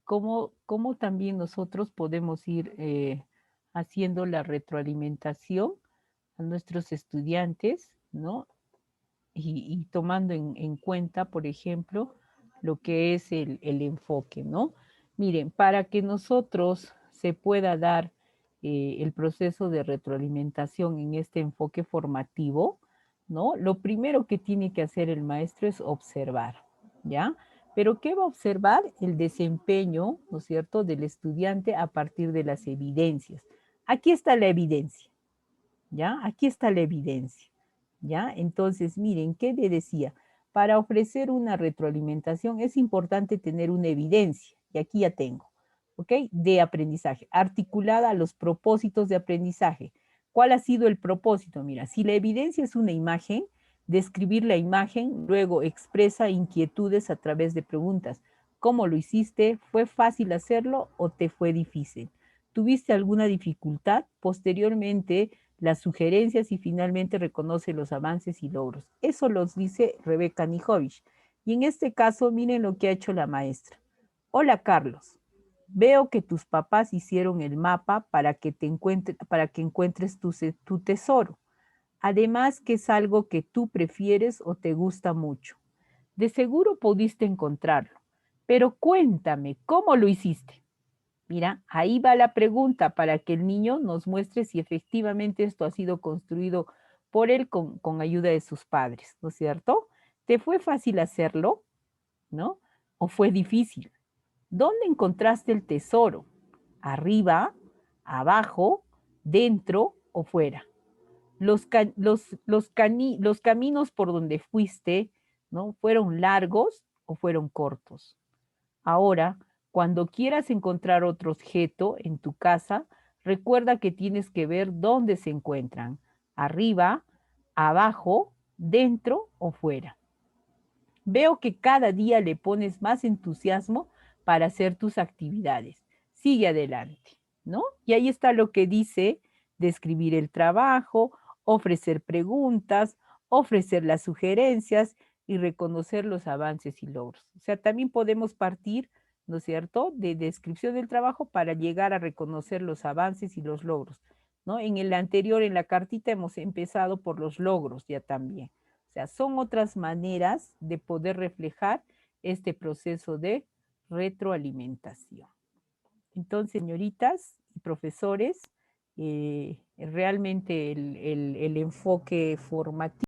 cómo también nosotros podemos ir haciendo la retroalimentación a nuestros estudiantes, ¿no? Y tomando en cuenta, por ejemplo, lo que es el enfoque, ¿no? Miren, para que nosotros se pueda dar el proceso de retroalimentación en este enfoque formativo, ¿no? Lo primero que tiene que hacer el maestro es observar, ¿ya? Pero ¿qué va a observar? El desempeño, ¿no es cierto?, del estudiante a partir de las evidencias. Aquí está la evidencia, ¿ya? Aquí está la evidencia. ¿Ya? Entonces, miren, ¿qué le decía? Para ofrecer una retroalimentación es importante tener una evidencia, y aquí ya tengo, ¿ok? De aprendizaje, articulada a los propósitos de aprendizaje. ¿Cuál ha sido el propósito? Mira, si la evidencia es una imagen, describir la imagen, luego expresa inquietudes a través de preguntas. ¿Cómo lo hiciste? ¿Fue fácil hacerlo o te fue difícil? ¿Tuviste alguna dificultad? Posteriormente, las sugerencias y finalmente reconoce los avances y logros. Eso los dice Rebeca Nijovic. Y en este caso, miren lo que ha hecho la maestra. Hola, Carlos. Veo que tus papás hicieron el mapa para que encuentres tu tesoro. Además que es algo que tú prefieres o te gusta mucho. De seguro pudiste encontrarlo. Pero cuéntame, ¿cómo lo hiciste? Mira, ahí va la pregunta para que el niño nos muestre si efectivamente esto ha sido construido por él con ayuda de sus padres, ¿no es cierto? ¿Te fue fácil hacerlo? ¿No? ¿O fue difícil? ¿Dónde encontraste el tesoro? ¿Arriba, abajo, dentro o fuera? Los caminos por donde fuiste, ¿no? ¿Fueron largos o fueron cortos? Ahora, cuando quieras encontrar otro objeto en tu casa, recuerda que tienes que ver dónde se encuentran, arriba, abajo, dentro o fuera. Veo que cada día le pones más entusiasmo para hacer tus actividades. Sigue adelante, ¿no? Y ahí está lo que dice describir el trabajo, ofrecer preguntas, ofrecer las sugerencias y reconocer los avances y logros. O sea, también podemos partir, ¿no es cierto?, de descripción del trabajo para llegar a reconocer los avances y los logros, ¿no? En el anterior, en la cartita, hemos empezado por los logros ya también. O sea, son otras maneras de poder reflejar este proceso de retroalimentación. Entonces, señoritas y profesores, realmente el enfoque formativo